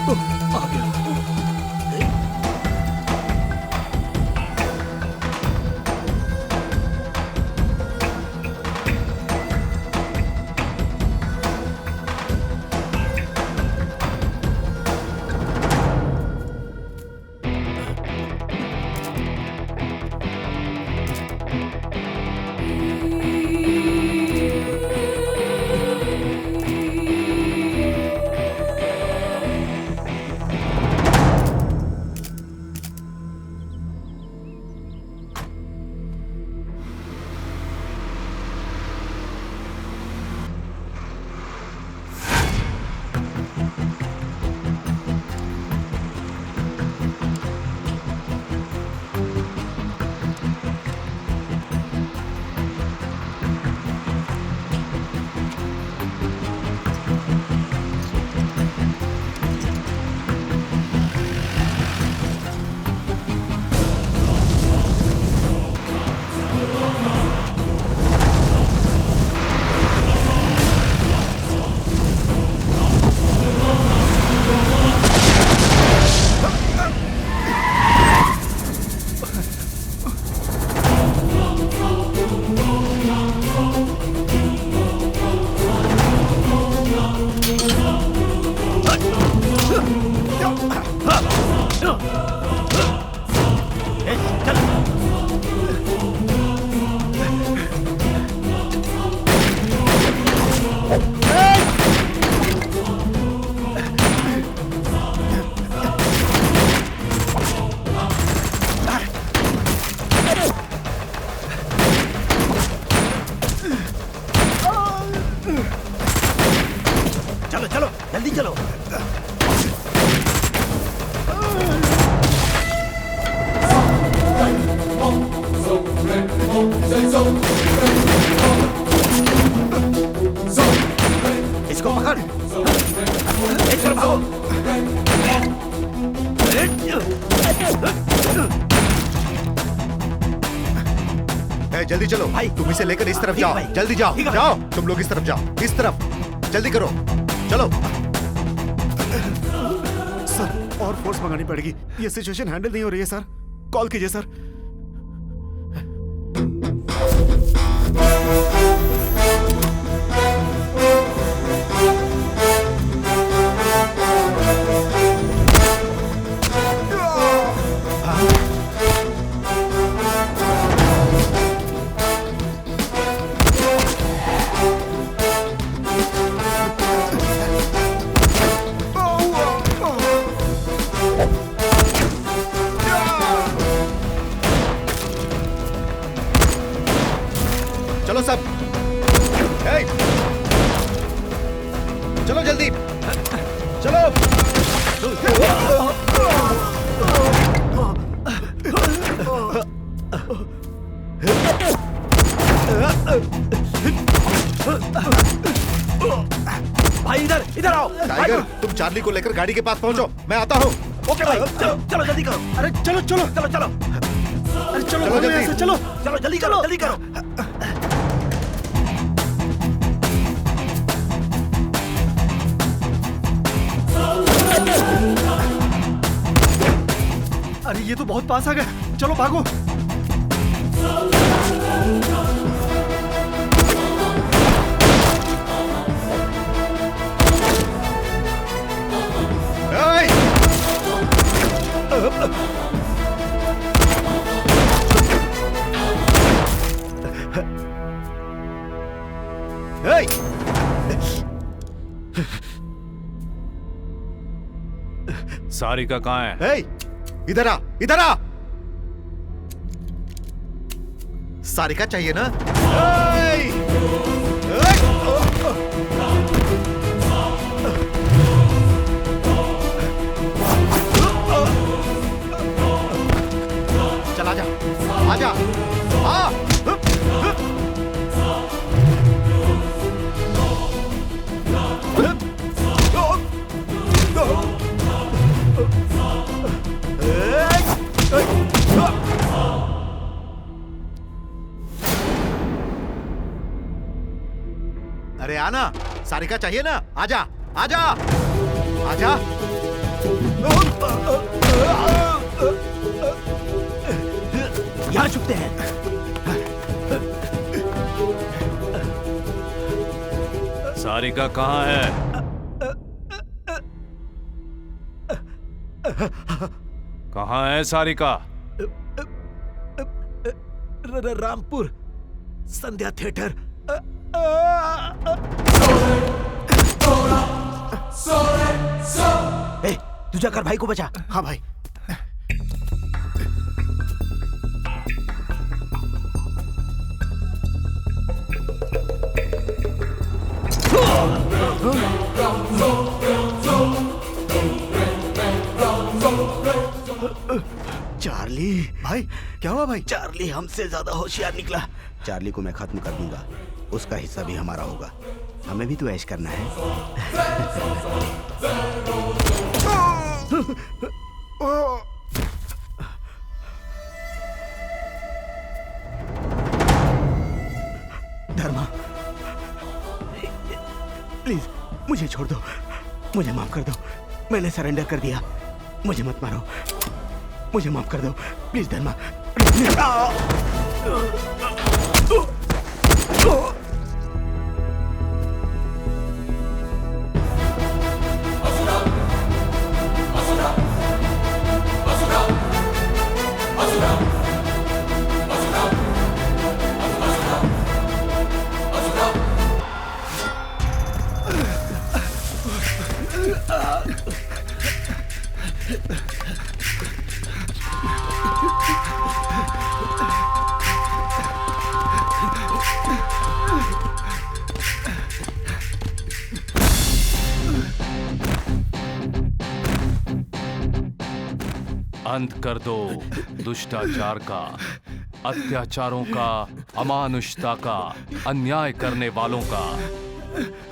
आ गया। चलो चलो जल्दी चलो। इसको पकड़। इस तरफ आओ। जल्दी चलो भाई, तुम इसे लेकर इस तरफ जाओ। भाई, जल्दी जाओ ठीक है जाओ, तुम लोग इस तरफ जाओ, इस तरफ जल्दी करो, चलो। सर और फोर्स मंगानी पड़ेगी, ये सिचुएशन हैंडल नहीं हो रही है सर। कॉल कीजिए सर। चलो सब, चलो जल्दी चलो। भाई इधर इधर आओ। टाइगर, तुम चार्ली को लेकर गाड़ी के पास पहुंचो, मैं आता हूँ। ओके भाई, चलो चलो जल्दी करो। अरे चलो चलो चलो चलो अरे चलो चलो जल्दी। ऐसे चलो। चलो जल्दी करो जल्दी करो। अरे ये तो बहुत पास आ गए, चलो भागो। सारिका कहाँ है? इधर आ, इधर आ। सारिका चाहिए ना? चल आजा, आजा, आ। अरे आना, सारिका चाहिए ना? आजा, आजा, आजा। रुकते हैं। सारिका कहाँ है? कहाँ है सारिका? रामपुर संध्या थिएटर। ए, तू जाकर भाई को बचा। हाँ भाई। चार्ली भाई क्या हुआ भाई? चार्ली हमसे ज्यादा होशियार निकला। चार्ली को मैं खत्म कर दूंगा, उसका हिस्सा भी हमारा होगा। हमें भी तो ऐश करना है। धर्मा प्लीज मुझे छोड़ दो, मुझे माफ कर दो। मैंने सरेंडर कर दिया, मुझे मत मारो, मुझे माफ कर दो प्लीज धर्मा। अंत कर दो दुष्टाचार का, अत्याचारों का, अमानुषता का, अन्याय करने वालों का,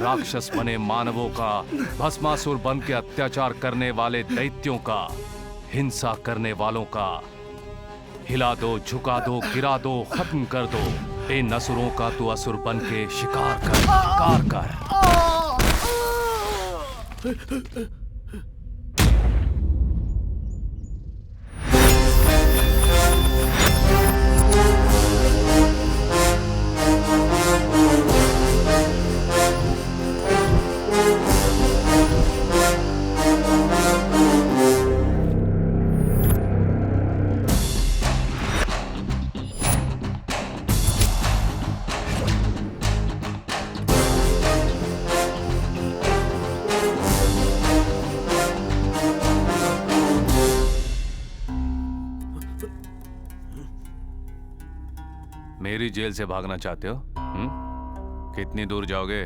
राक्षस बने मानवों का, भस्मासुर बन के अत्याचार करने वाले दैत्यों का, हिंसा करने वालों का। हिला दो, झुका दो, गिरा दो, खत्म कर दो। इन असुरों का तू असुर बन के शिकार कर, शिकार कर। मेरी जेल से भागना चाहते हो? कितनी दूर जाओगे?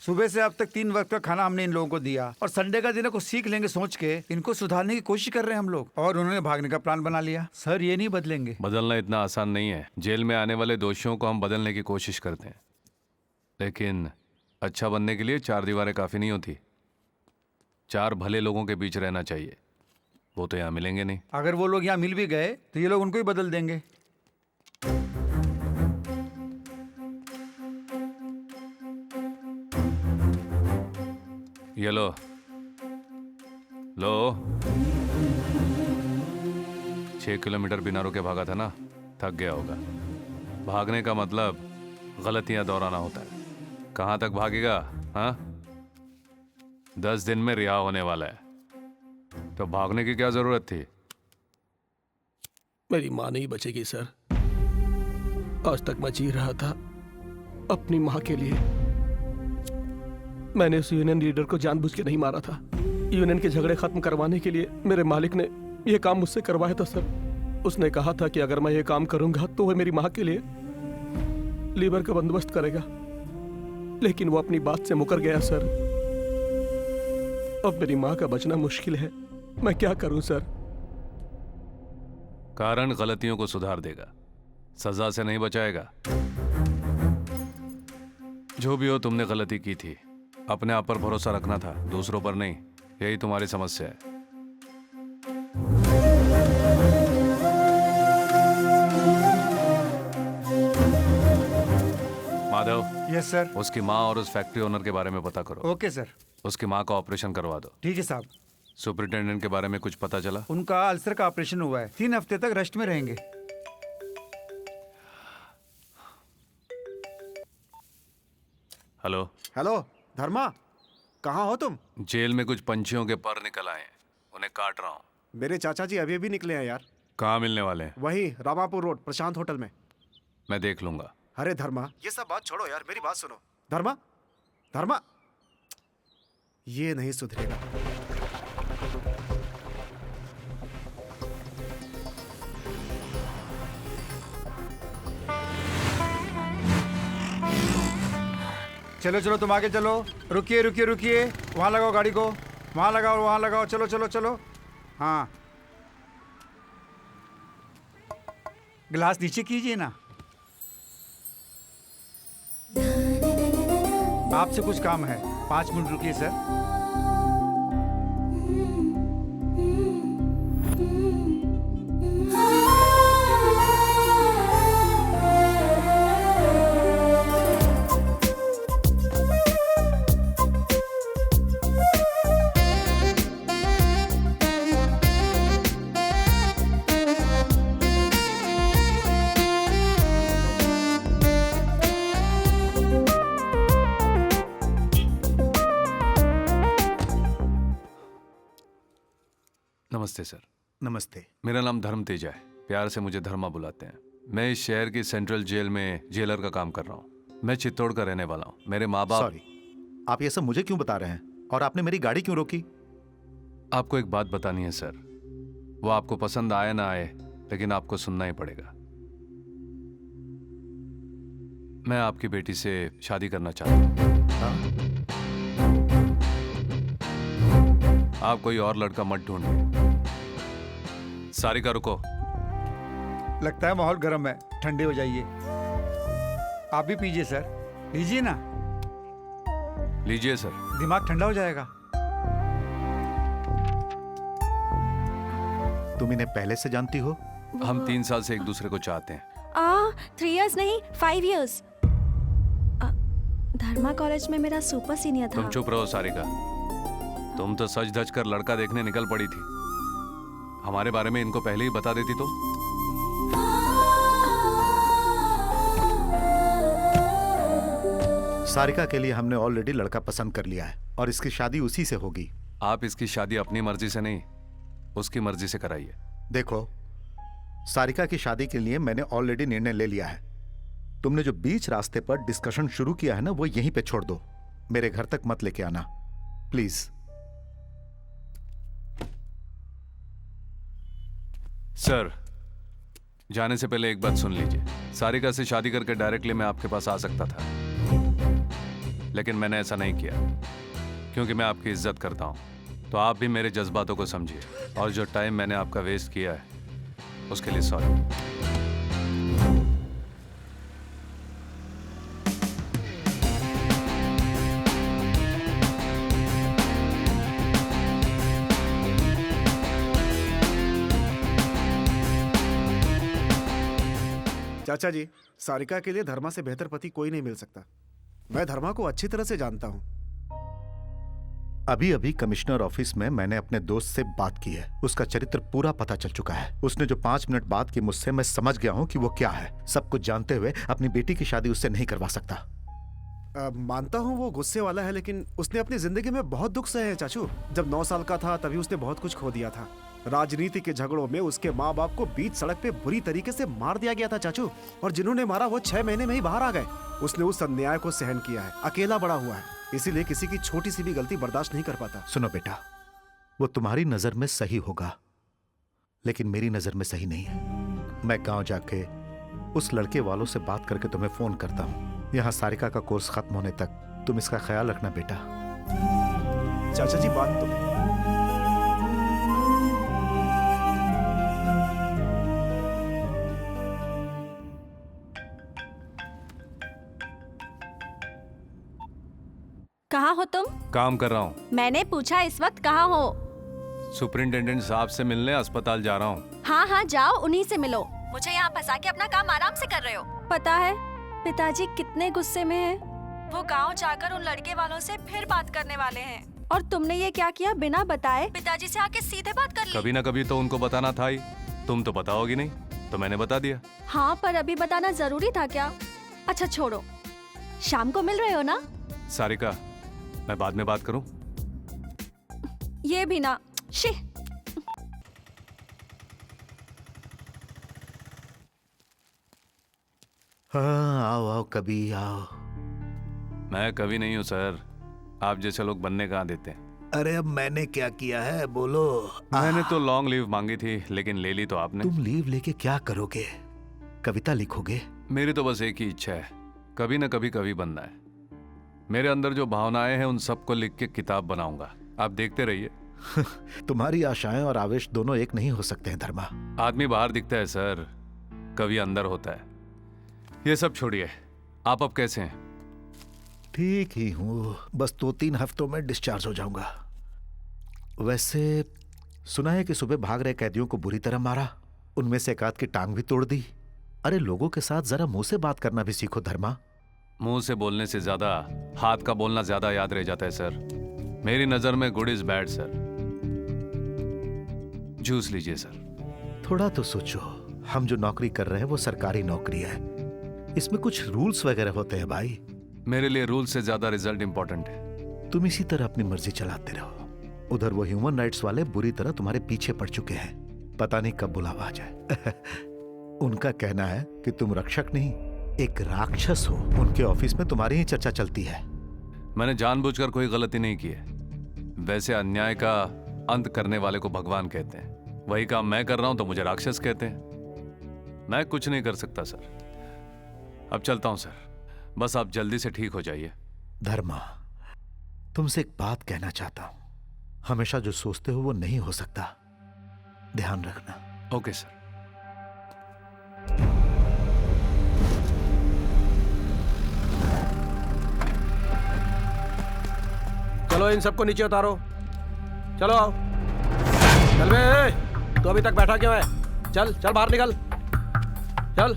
सुबह से अब तक 3 वक्त का खाना हमने इन लोगों को दिया और संडे का दिन है, कुछ सीख लेंगे सोच के इनको सुधारने की कोशिश कर रहे हैं हम लोग, और उन्होंने भागने का प्लान बना लिया। सर ये नहीं बदलेंगे। बदलना इतना आसान नहीं है। जेल में आने वाले दोषियों को हम बदलने की कोशिश करते हैं, लेकिन अच्छा बनने के लिए 4 दीवारें काफ़ी नहीं होती। 4 भले लोगों के बीच रहना चाहिए। वो तो यहाँ मिलेंगे नहीं। अगर वो लोग यहाँ मिल भी गए तो ये लोग उनको ही बदल देंगे। ये लो 6 किलोमीटर बिना रुके भागा था ना, थक गया होगा। भागने का मतलब गलतियां दोहराना होता है। कहाँ तक भागेगा? हाँ, 10 दिन में रिहा होने वाला है, तो भागने की क्या जरूरत थी? मेरी माँ नहीं बचेगी सर। आज तक मैं जी रहा था अपनी माँ के लिए। मैंने उस यूनियन लीडर को जानबूझ के नहीं मारा था। यूनियन के झगड़े खत्म करवाने के लिए मेरे मालिक ने यह काम मुझसे करवाया था सर। उसने कहा था कि अगर मैं ये काम करूंगा तो वह मेरी माँ के लिए लीवर का बंदोबस्त करेगा, लेकिन वो अपनी बात से मुकर गया सर। अब मेरी माँ का बचना मुश्किल है। मैं क्या करूं सर? कारण गलतियों को सुधार देगा, सजा से नहीं बचाएगा। जो भी हो, तुमने गलती की थी। अपने आप पर भरोसा रखना था, दूसरों पर नहीं। यही तुम्हारी समस्या है। Madhav, yes sir. उसकी माँ और उस फैक्ट्री ओनर के बारे में पता करो। Okay sir. उसकी माँ का ऑपरेशन करवा दो। ठीक है साहब। सुपरिटेंडेंट के बारे में कुछ पता चला? उनका अल्सर का ऑपरेशन हुआ है, 3 हफ्ते तक रेस्ट में रहेंगे। हेलो। हेलो धर्मा, कहाँ हो तुम? जेल में कुछ पंछियों के पर निकल आए हैं, उन्हें काट रहा हूँ। मेरे चाचा जी अभी अभी निकले हैं यार। कहाँ मिलने वाले हैं? वही रामापुर रोड प्रशांत होटल में। मैं देख लूंगा। अरे धर्मा, ये सब बात छोड़ो यार, मेरी बात सुनो। धर्मा, धर्मा, ये नहीं सुधरेगा। चलो चलो तुम आगे चलो। रुकिए रुकिए रुकिए, वहाँ लगाओ गाड़ी को, वहाँ लगाओ, वहाँ लगाओ। चलो चलो चलो। हाँ, गिलास नीचे कीजिए ना। आपसे कुछ काम है, 5 मिनट रुकिए सर। नमस्ते सर। नमस्ते। मेरा नाम धर्म तेजा है, प्यार से मुझे धर्मा बुलाते हैं। मैं इस शहर की सेंट्रल जेल में जेलर का काम कर रहा हूँ। मैं चित्तौड़ का रहने वाला हूँ। मेरे माँ बाप। सॉरी, आप ये सब मुझे क्यों बता रहे हैं? और आपने मेरी गाड़ी क्यों रोकी? आपको एक बात बतानी है सर। वो आपको पसंद आए ना आए, लेकिन आपको सुनना ही पड़ेगा। मैं आपकी बेटी से शादी करना चाहता हूँ। आप कोई और लड़का मत ढूंढिए। सारिका रुको। लगता है माहौल गर्म है, ठंडे हो जाइए। आप भी पीजिए सर, लीजिए ना। लीजिए सर। दिमाग ठंडा हो जाएगा। तुम इन्हें पहले से जानती हो? हम 3 साल से एक दूसरे को चाहते हैं। 3 years नहीं, 5 years। धर्मा कॉलेज में मेरा सुपर सीनियर था। तुम चुप रहो सारिका। तुम तो सच धज कर लड़का देखने निकल पड़ी थी। हमारे बारे में इनको पहले ही बता देती तो। सारिका के लिए हमने ऑलरेडी लड़का पसंद कर लिया है और इसकी शादी उसी से होगी। आप इसकी शादी अपनी मर्जी से नहीं, उसकी मर्जी से कराइए। देखो, सारिका की शादी के लिए मैंने ऑलरेडी निर्णय ले लिया है। तुमने जो बीच रास्ते पर डिस्कशन शुरू किया है ना, वो यहीं पे छोड़ दो। मेरे घर तक मत लेके आना प्लीज। सर, जाने से पहले एक बात सुन लीजिए। सारिका से शादी करके डायरेक्टली मैं आपके पास आ सकता था, लेकिन मैंने ऐसा नहीं किया क्योंकि मैं आपकी इज्जत करता हूँ। तो आप भी मेरे जज्बातों को समझिए, और जो टाइम मैंने आपका वेस्ट किया है उसके लिए सॉरी। चाचा जी, सारिका के लिए धर्मा से बेहतर पति कोई नहीं मिल सकता। मैं धर्मा को अच्छी तरह से जानता हूँ। अभी अभी कमिश्नर ऑफिस में मैंने अपने दोस्त से बात की है। उसका चरित्र पूरा पता चल चुका है। उसने जो 5 मिनट बात की मुझसे, मैं समझ गया हूँ कि वो क्या है। सब कुछ जानते हुए अपनी बेटी की शादी उससे नहीं करवा सकता। मानता हूँ वो गुस्से वाला है, लेकिन उसने अपनी जिंदगी में बहुत दुख सहे हैं चाचू। जब 9 साल का था तभी उसने बहुत कुछ खो दिया था। राजनीति के झगड़ों में उसके माँ बाप को बीच सड़क पे बुरी तरीके से मार दिया गया था चाचू, और जिन्होंने मारा वो 6 महीने में ही बाहर आ गए। उसने उस अन्याय को सहन किया है, अकेला बड़ा हुआ है, इसीलिए किसी की छोटी सी भी गलती बर्दाश्त नहीं कर पाता। सुनो बेटा, वो तुम्हारी नजर में सही होगा, लेकिन मेरी नजर में सही नहीं है। मैं गांव जाके उस लड़के वालों से बात करके तुम्हें फोन करता हूँ। यहाँ सारिका का कोर्स खत्म होने तक तुम इसका ख्याल रखना बेटा। चाचा जी, बात तो कहाँ हो तुम? काम कर रहा हूँ। मैंने पूछा इस वक्त कहाँ हो? सुपरिंटेंडेंट साहब से मिलने अस्पताल जा रहा हूँ। हाँ हाँ जाओ, उन्हीं से मिलो। मुझे यहाँ फंसा के अपना काम आराम से कर रहे हो। पता है पिताजी कितने गुस्से में हैं। वो गांव जाकर उन लड़के वालों से फिर बात करने वाले हैं। और तुमने ये क्या किया, बिना बताए पिताजी से आके सीधे बात कर ली। कभी ना कभी तो उनको बताना था ही। तुम तो बताओगी नहीं, तो मैंने बता दिया। हाँ, पर अभी बताना जरूरी था क्या? अच्छा छोड़ो, शाम को मिल रहे हो ना? सारिका, मैं बाद में बात करूं? ये भी ना। शी। हाँ, आओ आओ, कभी आओ। मैं कभी नहीं हूं सर, आप जैसे लोग बनने कहाँ देते हैं। अरे अब मैंने क्या किया है, बोलो। मैंने तो लॉन्ग लीव मांगी थी, लेकिन ले ली तो आपने। तुम लीव लेके क्या करोगे? कविता लिखोगे? मेरी तो बस एक ही इच्छा है, कभी न कभी बनना है। मेरे अंदर जो भावनाएं हैं उन सबको लिख के किताब बनाऊंगा। आप देखते रहिए। तुम्हारी आशाएं और आवेश दोनों एक नहीं हो सकते हैं धर्मा। आदमी बाहर दिखता है सर, कभी अंदर होता है। ये सब छोड़िए, आप अब कैसे हैं? ठीक ही हूँ, बस 2-3 हफ्तों में डिस्चार्ज हो जाऊंगा। वैसे सुना है कि सुबह भाग रहे कैदियों को बुरी तरह मारा, उनमें से एक आध की टांग भी तोड़ दी। अरे लोगों के साथ जरा मुंह से बात करना भी सीखो धर्मा। मुंह से बोलने से ज्यादा हाथ का बोलना ज्यादा याद रह जाता है सर। मेरी नजर में good is bad sir. Juice लीजिए सर। थोड़ा तो सोचो, हम जो नौकरी कर रहे हैं वो सरकारी नौकरी है, इसमें कुछ रूल्स वगैरह होते हैं भाई। मेरे लिए रूल से ज्यादा रिजल्ट इंपॉर्टेंट है। तुम इसी तरह अपनी मर्जी चलाते रहो। उधर वो ह्यूमन राइट्स वाले बुरी तरह तुम्हारे पीछे पड़ चुके हैं, पता नहीं कब बुलावा आ जाए। उनका कहना है कि तुम रक्षक नहीं, एक राक्षस हो। उनके ऑफिस में तुम्हारी ही चर्चा चलती है। मैंने जानबूझकर कोई गलती नहीं की है। वैसे अन्याय का अंत करने वाले को भगवान कहते हैं, वही काम मैं कर रहा हूं तो मुझे राक्षस कहते हैं। मैं कुछ नहीं कर सकता सर। अब चलता हूं सर, बस आप जल्दी से ठीक हो जाइए। धर्मा, तुमसे एक बात कहना चाहता हूं। हमेशा जो सोचते हो वो नहीं हो सकता, ध्यान रखना। Okay sir. चलो इन सबको नीचे उतारो। चलो आओ। चल बे, तू अभी तक बैठा क्यों है? चल चल बाहर निकल, चल।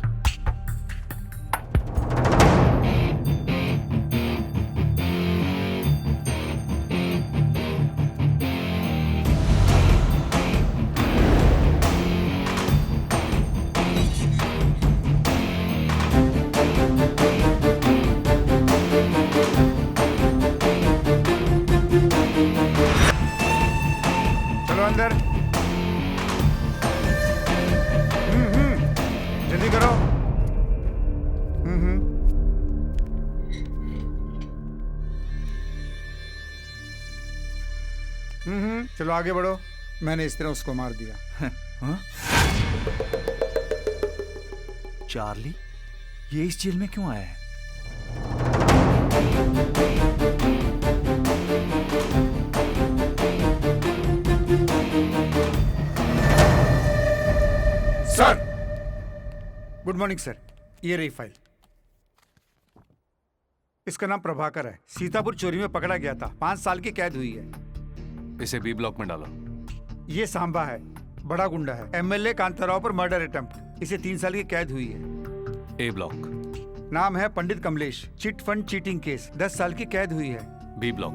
चलो अंदर। जल्दी करो। चलो आगे बढ़ो। मैंने इस तरह उसको मार दिया। हाँ? चार्ली, ये इस जेल में क्यों आया है? Sir, good morning sir. ये रही फाइल। इसका नाम प्रभाकर है। सीतापुर चोरी में पकड़ा गया था। 5 साल की कैद हुई है। इसे बी ब्लॉक में डालो। ये सांबा है, बड़ा गुंडा है। एमएलए कांताराव पर मर्डर अटेम्प्ट। इसे 3 साल की कैद हुई है। A block. नाम है Pandit Kamlesh. Chit fund cheating case, 10 साल की कैद हुई है। B block.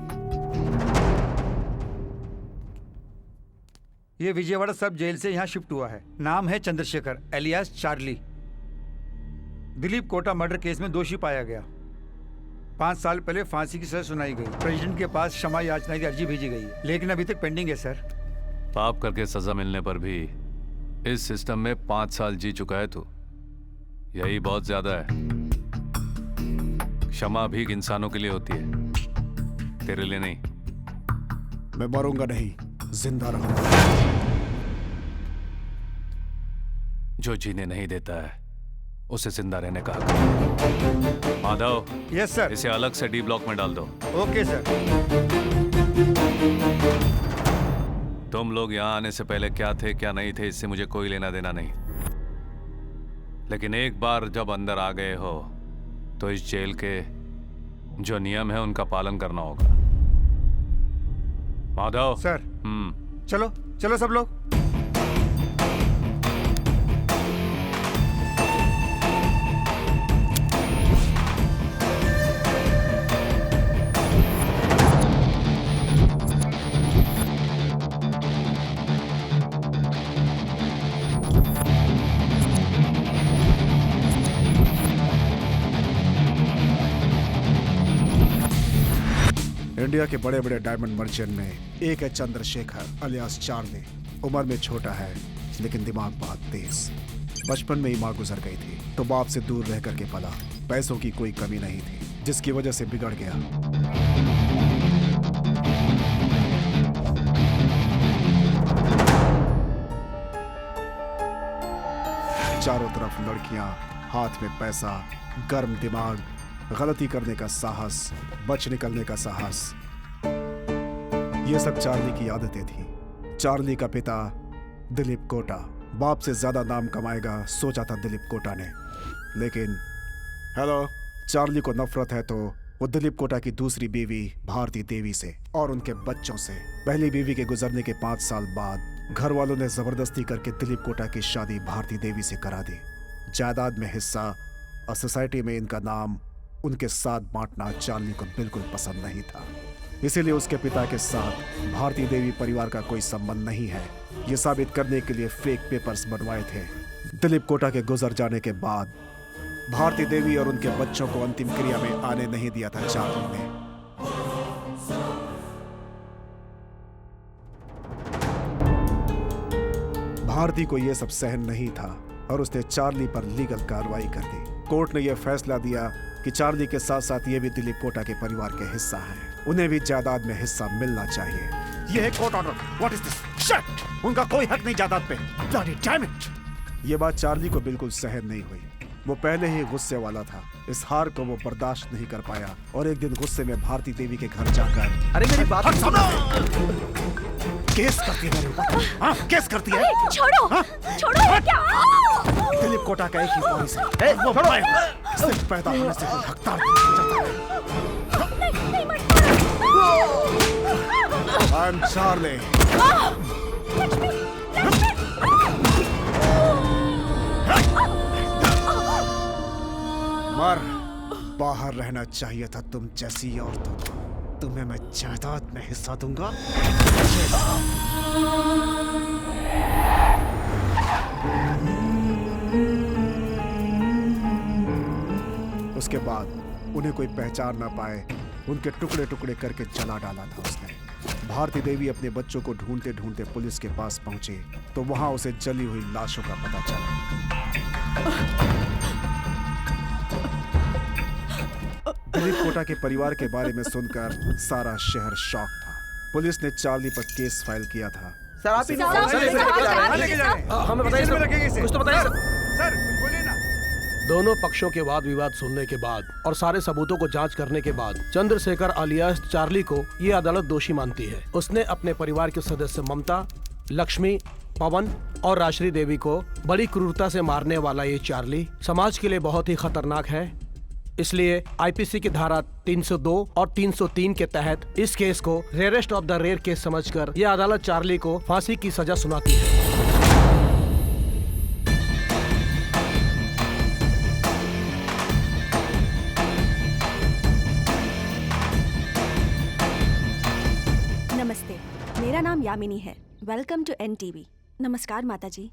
ये विजयवाड़ा सब जेल से यहाँ शिफ्ट हुआ है। नाम है Chandrashekhar alias Charlie. Dilip Kota murder case में दोषी पाया गया। 5 साल पहले फांसी की सजा सुनाई गई। प्रेसिडेंट के पास क्षमा याचना की अर्जी भेजी गई, लेकिन अभी तक पेंडिंग है सर। पाप करके सजा मिलने पर भी इस सिस्टम में 5 साल जी चुका है तू। यही बहुत ज्यादा है। क्षमा भी इंसानों के लिए होती है, तेरे लिए नहीं। मैं मरूंगा नहीं, जिंदा रहूंगा। जो जीने नहीं देता है उसे जिंदा रहने का हक है। Madhav, yes sir. इसे अलग से डी ब्लॉक में डाल दो। Okay sir. तुम लोग यहाँ आने से पहले क्या थे क्या नहीं थे इससे मुझे कोई लेना देना नहीं, लेकिन एक बार जब अंदर आ गए हो तो इस जेल के जो नियम है उनका पालन करना होगा। माधव सर। चलो चलो सब लोग। इंडिया के बड़े बड़े डायमंड मर्चेंट में एक है चंद्रशेखर अलियास चार्ली। उम्र में छोटा है लेकिन दिमाग बहुत तेज। बचपन में ही माँ गुजर गई थी तो बाप से दूर रह करके पला। पैसों की कोई कमी नहीं थी जिसकी वजह से बिगड़ गया। चारों तरफ लड़कियां, हाथ में पैसा, गर्म दिमाग, गलती करने का साहस, बच निकलने का साहस, ये सब चार्ली की आदतें थी। चार्ली का पिता दिलीप कोटा बाप से ज्यादा नाम कमाएगा सोचा था दिलीप कोटा ने, लेकिन हेलो, चार्ली को नफरत है तो वो दिलीप कोटा की दूसरी बीवी भारती देवी से और उनके बच्चों से। पहली बीवी के गुजरने के 5 साल बाद घर वालों ने जबरदस्ती करके दिलीप कोटा की शादी भारती देवी से करा दी। जायदाद में हिस्सा और सोसाइटी में इनका नाम उनके साथ बांटना चार्ली को बिल्कुल पसंद नहीं था। इसीलिए उसके पिता के साथ भारती देवी परिवार का कोई संबंध नहीं है ये साबित करने के लिए फेक पेपर्स बनवाए थे। दिलीप कोटा के गुजर जाने के बाद भारती देवी और उनके बच्चों को अंतिम क्रिया में आने नहीं दिया था चार्ली ने। भारती को यह सब सहन नहीं था और उसने चार्ली पर लीगल कार्रवाई कर दी। कोर्ट ने यह फैसला दिया कि चार्ली के साथ साथ ये भी दिलीप कोटा के परिवार के हिस्सा हैं। उन्हें भी जायदाद में हिस्सा मिलना चाहिए। यह है court order. What is this? Shit! उनका कोई हक नहीं जायदाद पे। Bloody damn it! ये बात चार्ली को बिल्कुल सहन नहीं हुई। वो पहले ही गुस्से वाला था। इस हार को वो बर्दाश्त नहीं कर पाया और एक दिन गुस्से में भारती देवी के घर जाकर अरे मेरी बात सुनो। केस करती है मेरे ऊपर। हाँ, केस करती है। छोड़ो, हाँ? छोड़ो क्या? दिलीप कोटा का एक ही वारिस है। वो सिर्फ पैदा होने से कोई हकदार नहीं जाता है। I am Charlie. मर, बाहर रहना चाहिए था तुम जैसी औरतों को। तुम्हें मैं जायदाद में हिस्सा दूंगा। उसके बाद उन्हें कोई पहचान ना पाए उनके टुकड़े टुकड़े करके जला डाला था उसने। भारती देवी अपने बच्चों को ढूंढते ढूंढते पुलिस के पास पहुंचे तो वहां उसे जली हुई लाशों का पता चला। दिलीप कोटा के परिवार के बारे में सुनकर सारा शहर शॉक था। पुलिस ने चार्ली पर केस फाइल किया था। सर आप ही लेके जा रहे हैं। हमें बताइए इसमें सर, रखेंगे इसे। कुछ तो बताइए सर। सर कुछ बोलिए ना। दोनों पक्षों के वाद विवाद सुनने के बाद और सारे सबूतों को जांच करने के बाद चंद्रशेखर अलियास चार्ली को ये अदालत दोषी मानती है। उसने अपने परिवार के सदस्य ममता, लक्ष्मी, पवन और राश्री देवी को बड़ी क्रूरता से मारने वाला ये चार्ली समाज के लिए बहुत ही खतरनाक है। इसलिए आईपीसी की धारा 302 और 303 के तहत इस केस को rarest of the rare case समझकर यह अदालत चार्ली को फांसी की सजा सुनाती है। नमस्ते, मेरा नाम यामिनी है। Welcome to NTV. नमस्कार माता जी।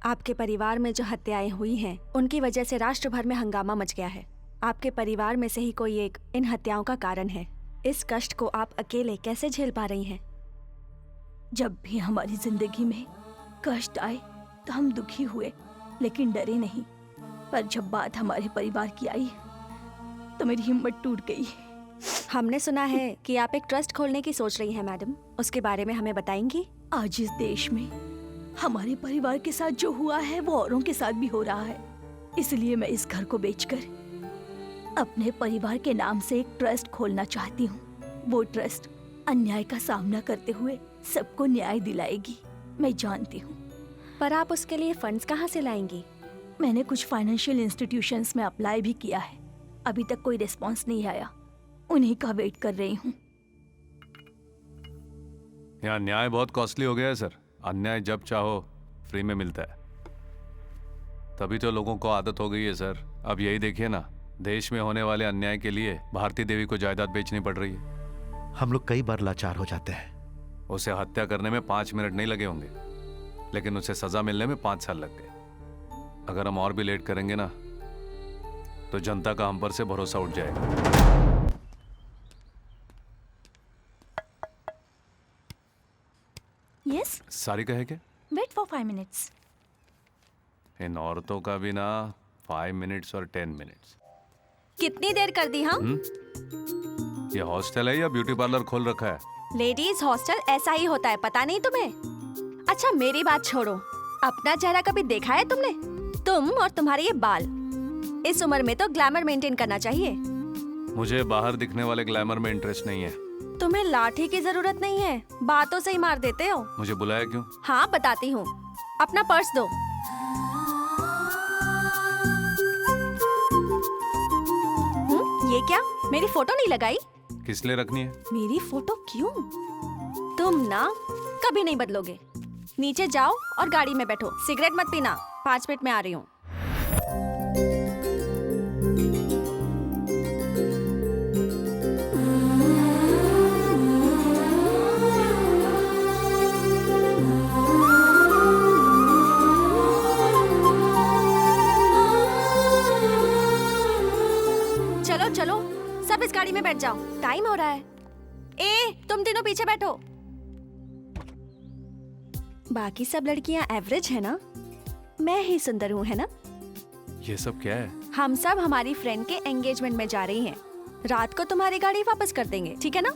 आपके परिवार में जो हत्याएं हुई हैं, उनकी वजह से राष्ट्र भर में हंगामा मच गया है। आपके परिवार में से ही कोई एक इन हत्याओं का कारण है। इस कष्ट को आप अकेले कैसे झेल पा रही हैं? जब भी हमारी जिंदगी में कष्ट आए तो हम दुखी हुए, लेकिन डरे नहीं। पर जब बात हमारे परिवार की आई तो मेरी हिम्मत टूट गई। हमने सुना है कि आप एक ट्रस्ट खोलने की सोच रही हैं मैडम, उसके बारे में हमें बताएंगी? आज इस देश में हमारे परिवार के साथ जो हुआ है वो औरों के साथ भी हो रहा है। इसलिए मैं इस घर को बेचकर अपने परिवार के नाम से एक ट्रस्ट खोलना चाहती हूँ। वो ट्रस्ट अन्याय का सामना करते हुए सबको न्याय दिलाएगी, मैं जानती हूँ। पर आप उसके लिए फंड्स कहाँ से लाएंगी? मैंने कुछ फाइनेंशियल इंस्टीट्यूशंस में अप्लाई भी किया है, अभी तक कोई रिस्पॉन्स नहीं आया। उन्हीं का वेट कर रही हूँ। यहाँ न्याय बहुत कॉस्टली हो गया है सर। अन्याय जब चाहो फ्री में मिलता है, तभी तो लोगों को आदत हो गई है सर। अब यही देखिए ना, देश में होने वाले अन्याय के लिए भारती देवी को जायदाद बेचनी पड़ रही है। हम लोग कई बार लाचार हो जाते हैं। उसे हत्या करने में 5 मिनट नहीं लगे होंगे, लेकिन उसे सजा मिलने में 5 साल लग गए। अगर हम और भी लेट करेंगे ना तो जनता का हम पर से भरोसा उठ जाएगा। यस, सारी कहे क्या? Wait for 5 minutes. इन औरतों का भी ना 5 मिनट्स और 10 मिनट्स। कितनी देर कर दी हम? ये हॉस्टल है या ब्यूटी पार्लर खोल रखा है? लेडीज हॉस्टल ऐसा ही होता है, पता नहीं तुम्हें? अच्छा मेरी बात छोड़ो, अपना चेहरा कभी देखा है तुमने? तुम और तुम्हारे ये बाल, इस उम्र में तो ग्लैमर मेंटेन करना चाहिए। मुझे बाहर दिखने वाले ग्लैमर में इंटरेस्ट नहीं है। तुम्हें लाठी की जरूरत नहीं है, बातों से ही मार देते हो। मुझे बुलाया क्यों? हाँ बताती हूँ, अपना पर्स दो। ये क्या, मेरी फोटो नहीं लगाई? किस लिए रखनी है? मेरी फोटो क्यों? तुम ना कभी नहीं बदलोगे। नीचे जाओ और गाड़ी में बैठो। सिगरेट मत पीना, 5 मिनट में आ रही हूँ। चलो चलो, सब इस गाड़ी में बैठ जाओ, टाइम हो रहा है। ए, तुम तीनों पीछे बैठो। बाकी सब लड़कियां एवरेज है ना? मैं ही सुंदर हूँ, है ना? ये सब क्या है? हम सब हमारी फ्रेंड के एंगेजमेंट में जा रही हैं। रात को तुम्हारी गाड़ी वापस कर देंगे, ठीक है ना?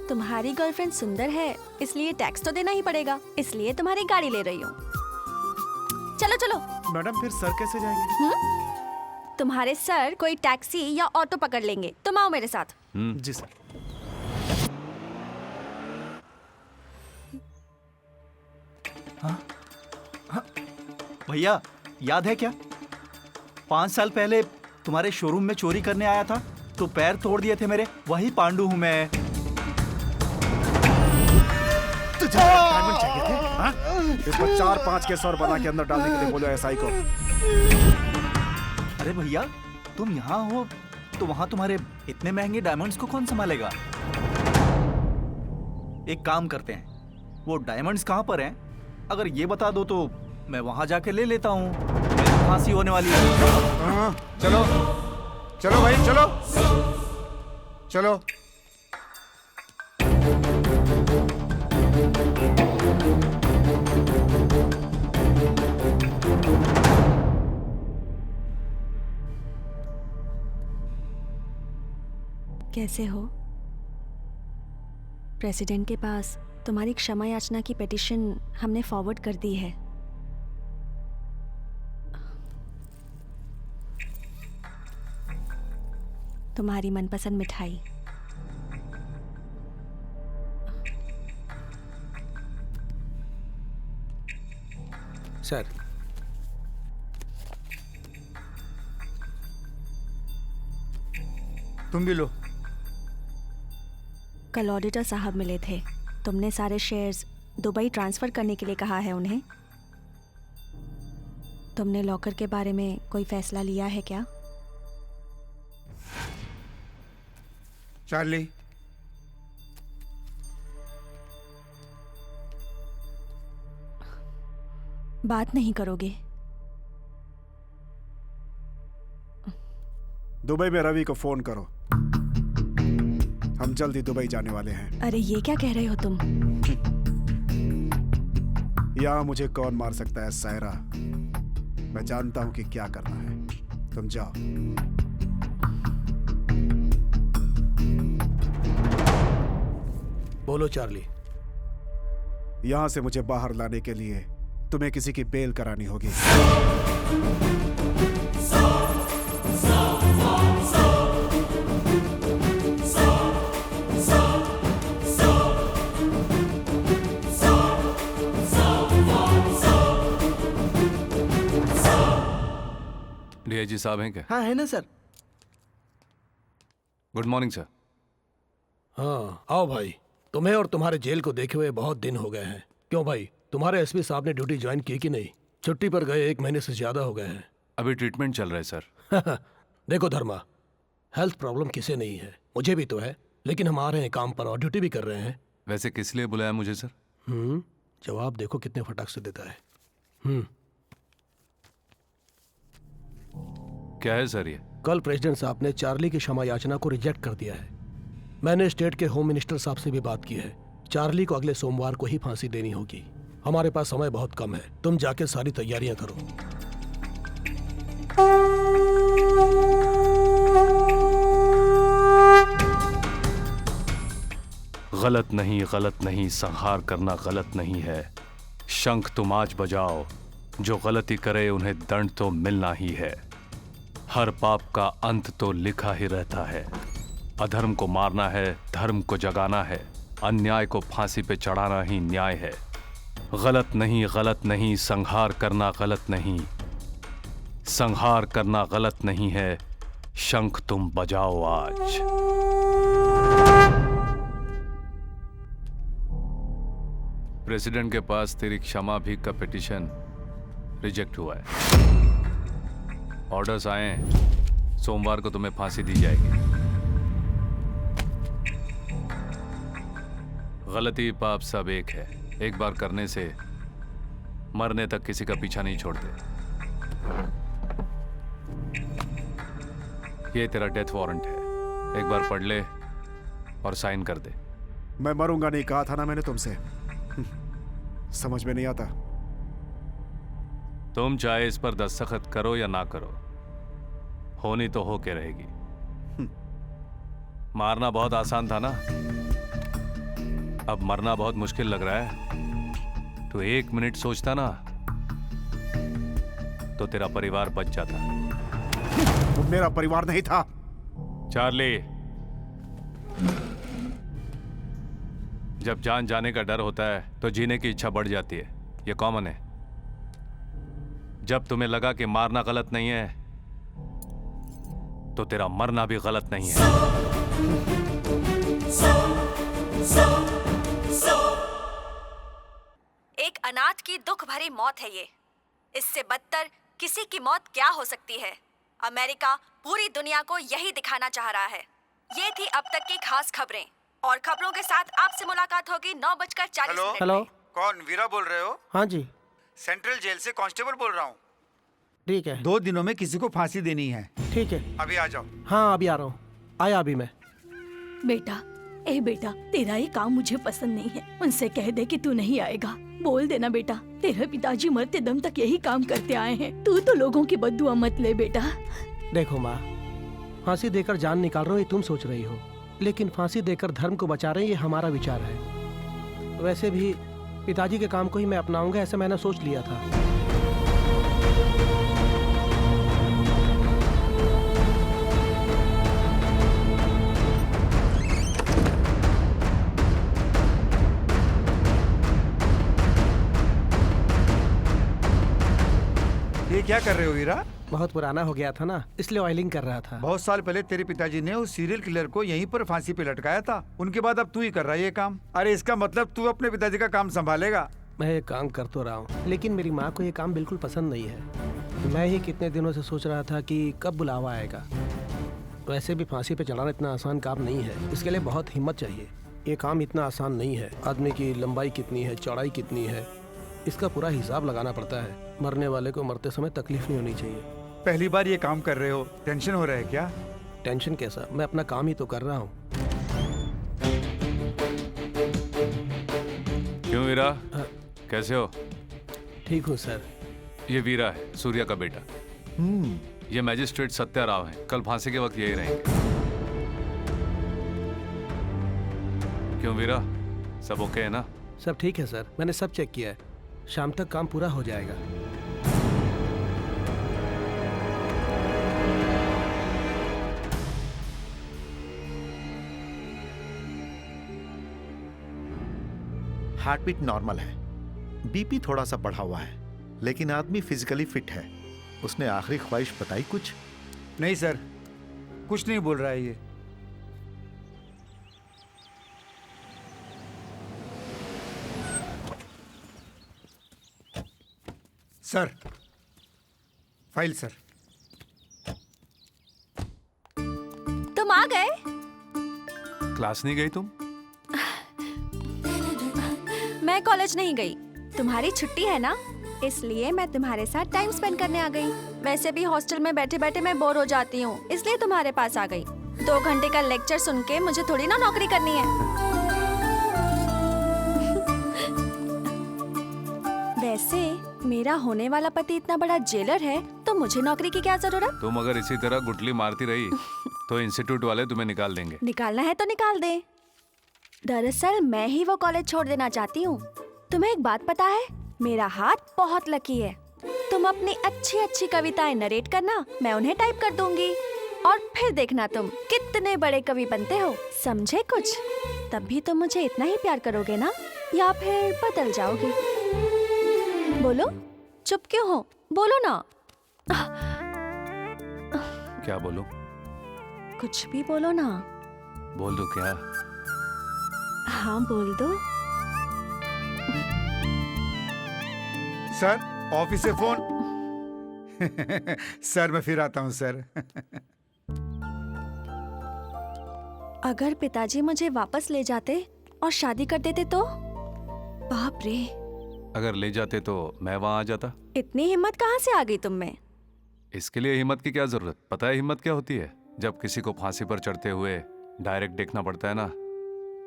तुम्हारी गर्लफ्रेंड सुंदर है, इसलिए टैक्स तो देना ही पड़ेगा, इसलिए तुम्हारी गाड़ी ले रही हूँ। चलो चलो। मैडम फिर सर कैसे जाएंगे? तुम्हारे सर कोई टैक्सी या ऑटो पकड़ लेंगे, तुम आओ मेरे साथ। जी सर। भैया, याद है क्या? 5 साल पहले तुम्हारे शोरूम में चोरी करने आया था तो पैर तोड़ दिए थे मेरे। वही पांडु हूँ मैं। तुझे डायमंड चाहिए थे? हाँ? इसको 4-5 केस और बना के अंदर डालने के लिए बोलो एसआई को। अरे भैया, तुम यहाँ हो तो वहाँ तुम्हारे इतने महंगे डायमंड्स को कौन संभालेगा? एक काम करते हैं, वो डायमंड्स कहाँ पर हैं? अगर ये बता दो तो मैं वहाँ जाके ले लेता हूँ। मेरी फांसी होने वाली है। हाँ, चलो चलो भाई, चलो चलो। कैसे हो? प्रेसिडेंट के पास तुम्हारी क्षमा याचना की पिटीशन हमने फॉरवर्ड कर दी है। तुम्हारी मनपसंद मिठाई। सर, तुम भी लो। कल ऑडिटर साहब मिले थे। तुमने सारे शेयर्स दुबई ट्रांसफर करने के लिए कहा है उन्हें। तुमने लॉकर के बारे में कोई फैसला लिया है क्या? चार्ली, बात नहीं करोगे? दुबई में रवि को फोन करो, हम जल्दी दुबई जाने वाले हैं। अरे ये क्या कह रहे हो तुम? यहाँ मुझे कौन मार सकता है सायरा, मैं जानता हूँ कि क्या करना है। तुम जाओ। बोलो चार्ली। यहाँ से मुझे बाहर लाने के लिए तुम्हें किसी की बेल करानी होगी। डीआईजी साहब हैं क्या? हाँ है ना सर। Good morning sir. हाँ आओ भाई, तुम्हें और तुम्हारे जेल को देखे हुए बहुत दिन हो गए हैं। क्यों भाई, तुम्हारे एसपी साहब ने ड्यूटी ज्वाइन की कि नहीं? छुट्टी पर गए 1 महीने से ज्यादा हो गए हैं। अभी ट्रीटमेंट चल रहा है सर। देखो धर्मा, हेल्थ प्रॉब्लम किसे नहीं है, मुझे भी तो है, लेकिन हम आ रहे हैं काम पर और ड्यूटी भी कर रहे हैं। वैसे किस लिए बुलाया मुझे सर? जवाब देखो कितने फटाक से देता है। क्या है सर ये? कल प्रेसिडेंट साहब ने चार्ली की क्षमा याचना को रिजेक्ट कर दिया है। मैंने स्टेट के होम मिनिस्टर साहब से भी बात की है। चार्ली को अगले सोमवार को ही फांसी देनी होगी। हमारे पास समय बहुत कम है, तुम जाके सारी तैयारियां करो। गलत नहीं, गलत नहीं, संहार करना गलत नहीं है। शंख तुम आज बजाओ, जो गलती करे उन्हें दंड तो मिलना ही है। हर पाप का अंत तो लिखा ही रहता है। अधर्म को मारना है, धर्म को जगाना है, अन्याय को फांसी पे चढ़ाना ही न्याय है। गलत नहीं, गलत नहीं, संहार करना गलत नहीं, संहार करना गलत नहीं है। शंख तुम बजाओ आज। प्रेसिडेंट के पास तेरी क्षमा भी का पिटीशन रिजेक्ट हुआ है। ऑर्डर्स आए हैं, सोमवार को तुम्हें फांसी दी जाएगी। गलती पाप सब एक है, एक बार करने से मरने तक किसी का पीछा नहीं छोड़ते। ये तेरा डेथ वारंट है, एक बार पढ़ ले और साइन कर दे। मैं मरूंगा नहीं कहा था ना मैंने तुमसे, समझ में नहीं आता। तुम चाहे इस पर दस्तखत करो या ना करो, होनी तो हो के रहेगी। मारना बहुत आसान था ना, अब मरना बहुत मुश्किल लग रहा है। तो 1 मिनट सोचता ना तो तेरा परिवार बच जाता। वो मेरा परिवार नहीं था। चार्ली, जब जान जाने का डर होता है तो जीने की इच्छा बढ़ जाती है, ये कॉमन है। जब तुम्हें लगा कि मारना गलत नहीं है तो तेरा मरना भी गलत नहीं है। एक अनाथ की दुख भरी मौत है ये। इससे बदतर किसी की मौत क्या हो सकती है? अमेरिका पूरी दुनिया को यही दिखाना चाह रहा है। ये थी अब तक की खास खबरें, और खबरों के साथ आपसे मुलाकात होगी 9:40 हेलो, कौन? वीरा बोल रहे हो? हाँ जी सेंट्रल जेल से कांस्टेबल बोल रहा हूँ। ठीक है। 2 दिनों में किसी को फांसी देनी है। ठीक है, अभी आ जाओ। हाँ अभी आ रहा हूँ, आया अभी मैं। बेटा, ए बेटा, तेरा ये काम मुझे पसंद नहीं है। उनसे कह दे कि तू नहीं आएगा। बोल देना बेटा, तेरे पिताजी मरते दम तक यही काम करते आए हैं। तू तो लोगों की बद्दुआ मत ले बेटा। देखो माँ, फांसी देकर जान निकाल रहा हूँ ये तुम सोच रही हो, लेकिन फांसी देकर धर्म को बचा रहे हैं ये हमारा विचार है। वैसे भी पिताजी के काम को ही मैं अपनाऊंगा, ऐसा मैंने सोच लिया था। क्या कर रहे हो हीरा? बहुत पुराना हो गया था ना, इसलिए ऑयलिंग कर रहा था। बहुत साल पहले तेरे पिताजी ने उस सीरियल किलर को यहीं पर फांसी पे लटकाया था। उनके बाद अब तू ही कर रहा है ये काम। अरे इसका मतलब तू अपने पिताजी का काम संभालेगा। मैं ये काम कर तो रहा हूँ, लेकिन मेरी माँ को ये काम बिल्कुल पसंद नहीं है। मैं ही कितने दिनों से सोच रहा था कि कब बुलावा आएगा। वैसे भी फांसी पे चढ़ाना इतना आसान काम नहीं है, इसके लिए बहुत हिम्मत चाहिए। ये काम इतना आसान नहीं है। आदमी की लंबाई कितनी है, चौड़ाई कितनी है, इसका पूरा हिसाब लगाना पड़ता है। मरने वाले को मरते समय तकलीफ नहीं होनी चाहिए। पहली बार ये काम कर रहे हो, टेंशन हो रहा है क्या? टेंशन कैसा, मैं अपना काम ही तो कर रहा हूँ। क्यों वीरा, कैसे हो? ठीक हूँ सर। ये वीरा है, सूर्या का बेटा। ये मैजिस्ट्रेट सत्या राव हैं, कल फांसी के वक्त यही रहेंगे। क्यों वीरा, सब ओके है ना? सब ठीक है सर, मैंने सब चेक किया है। शाम तक काम पूरा हो जाएगा। हार्ट बीट नॉर्मल है, बीपी थोड़ा सा बढ़ा हुआ है, लेकिन आदमी फिजिकली फिट है। उसने आखिरी ख्वाहिश बताई कुछ? नहीं सर, कुछ नहीं बोल रहा है ये। Sir, file sir. तुम आ गए? क्लास नहीं गई तुम? मैं कॉलेज नहीं गई, तुम्हारी छुट्टी है ना, इसलिए मैं तुम्हारे साथ टाइम स्पेंड करने आ गई। वैसे भी हॉस्टल में बैठे बैठे मैं बोर हो जाती हूँ, इसलिए तुम्हारे पास आ गई। 2 घंटे का लेक्चर सुन के मुझे थोड़ी ना नौकरी करनी है। वैसे मेरा होने वाला पति इतना बड़ा जेलर है, तो मुझे नौकरी की क्या जरूरत? तुम अगर इसी तरह गुटली मारती रही तो इंस्टीट्यूट वाले तुम्हें निकाल देंगे। निकालना है तो निकाल दे। दरअसल मैं ही वो कॉलेज छोड़ देना चाहती हूँ। तुम्हें एक बात पता है, मेरा हाथ बहुत लकी है। तुम अपनी अच्छी अच्छी कविताएं नरेट करना, मैं उन्हें टाइप कर दूंगी, और फिर देखना तुम कितने बड़े कवि बनते हो। समझे कुछ? तब भी तुम मुझे इतना ही प्यार करोगे ना, या फिर बदल जाओगे? बोलो, चुप क्यों हो? बोलो ना। क्या बोलूं? कुछ भी बोलो ना। बोल दो क्या? हाँ बोल दो। सर, ऑफिस से फोन। सर मैं फिर आता हूँ सर। अगर पिताजी मुझे वापस ले जाते और शादी कर देते तो? बाप रे। अगर ले जाते तो मैं वहां आ जाता। इतनी हिम्मत कहाँ से आ गई तुम में? इसके लिए हिम्मत की क्या जरूरत? पता है हिम्मत क्या होती है? जब किसी को फांसी पर चढ़ते हुए डायरेक्ट देखना पड़ता है ना,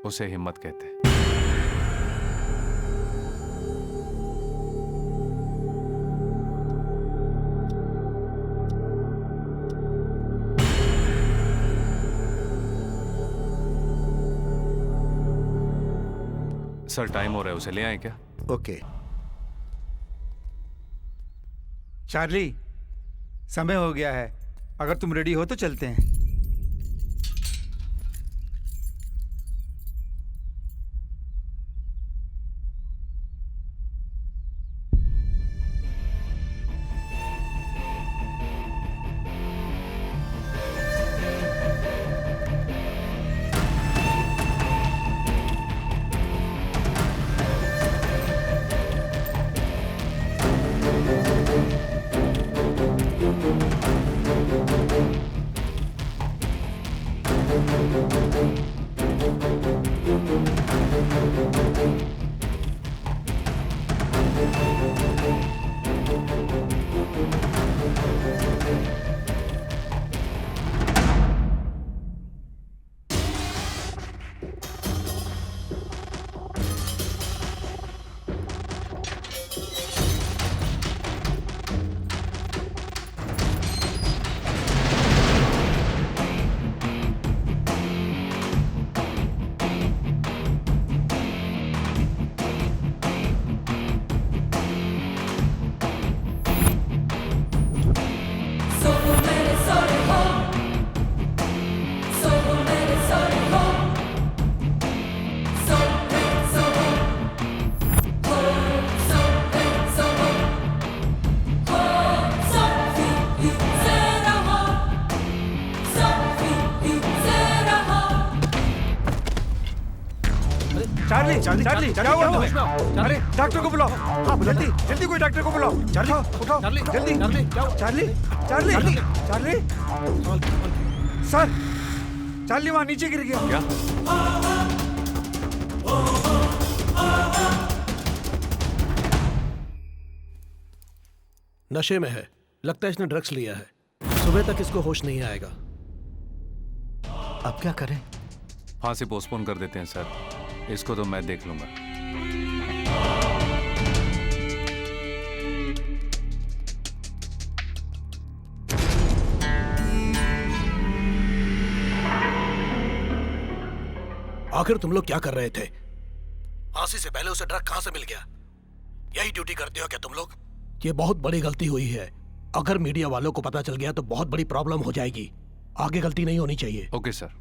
उसे हिम्मत कहते हैं। सर टाइम हो रहा है, उसे ले आए क्या? ओके। चार्ली, समय हो गया है, अगर तुम रेडी हो तो चलते हैं। चार्ली क्या हुआ तुम्हें? अरे डॉक्टर को बुलाओ। हाँ जल्दी जल्दी कोई डॉक्टर को बुलाओ। चार्ली उठाओ जल्दी। Charlie Charlie Charlie sir, Charlie वहाँ नीचे गिर गया। क्या? नशे में है, लगता है इसने ड्रग्स लिया है। सुबह तक इसको होश नहीं आएगा। अब क्या करें? फांसी पोस्टपोन कर देते हैं सर, इसको तो मैं देख लूंगा। आखिर तुम लोग क्या कर रहे थे? फांसी से पहले उसे ड्रग कहां से मिल गया? यही ड्यूटी करते हो क्या तुम लोग? ये बहुत बड़ी गलती हुई है। अगर मीडिया वालों को पता चल गया तो बहुत बड़ी प्रॉब्लम हो जाएगी। आगे गलती नहीं होनी चाहिए। Okay sir.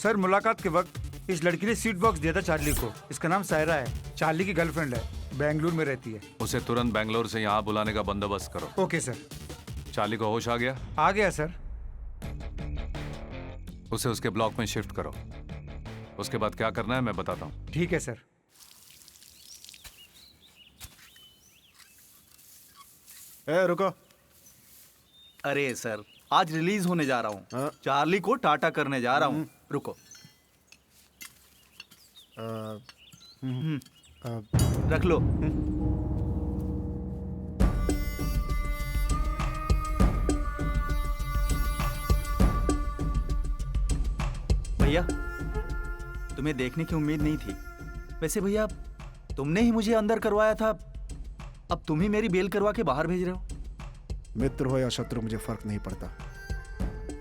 सर मुलाकात के वक्त इस लड़की ने स्वीट बॉक्स दिया था चार्ली को। इसका नाम सायरा है, चार्ली की गर्लफ्रेंड है, बेंगलुरु में रहती है। उसे तुरंत बेंगलोर से यहाँ बुलाने का बंदोबस्त करो। Okay sir. चार्ली को होश आ गया? आ गया सर। उसे उसके ब्लॉक में शिफ्ट करो। उसके बाद क्या करना है मैं बताता हूँ। ठीक है सर। ए रुको। अरे सर, आज रिलीज होने जा रहा हूँ। हाँ? चार्ली को टाटा करने जा रहा हूँ। रुको, रख लो। भैया, तुम्हें देखने की उम्मीद नहीं थी। वैसे भैया, तुमने ही मुझे अंदर करवाया था, अब तुम ही मेरी बेल करवा के बाहर भेज रहे हो। मित्र हो या शत्रु मुझे फर्क नहीं पड़ता,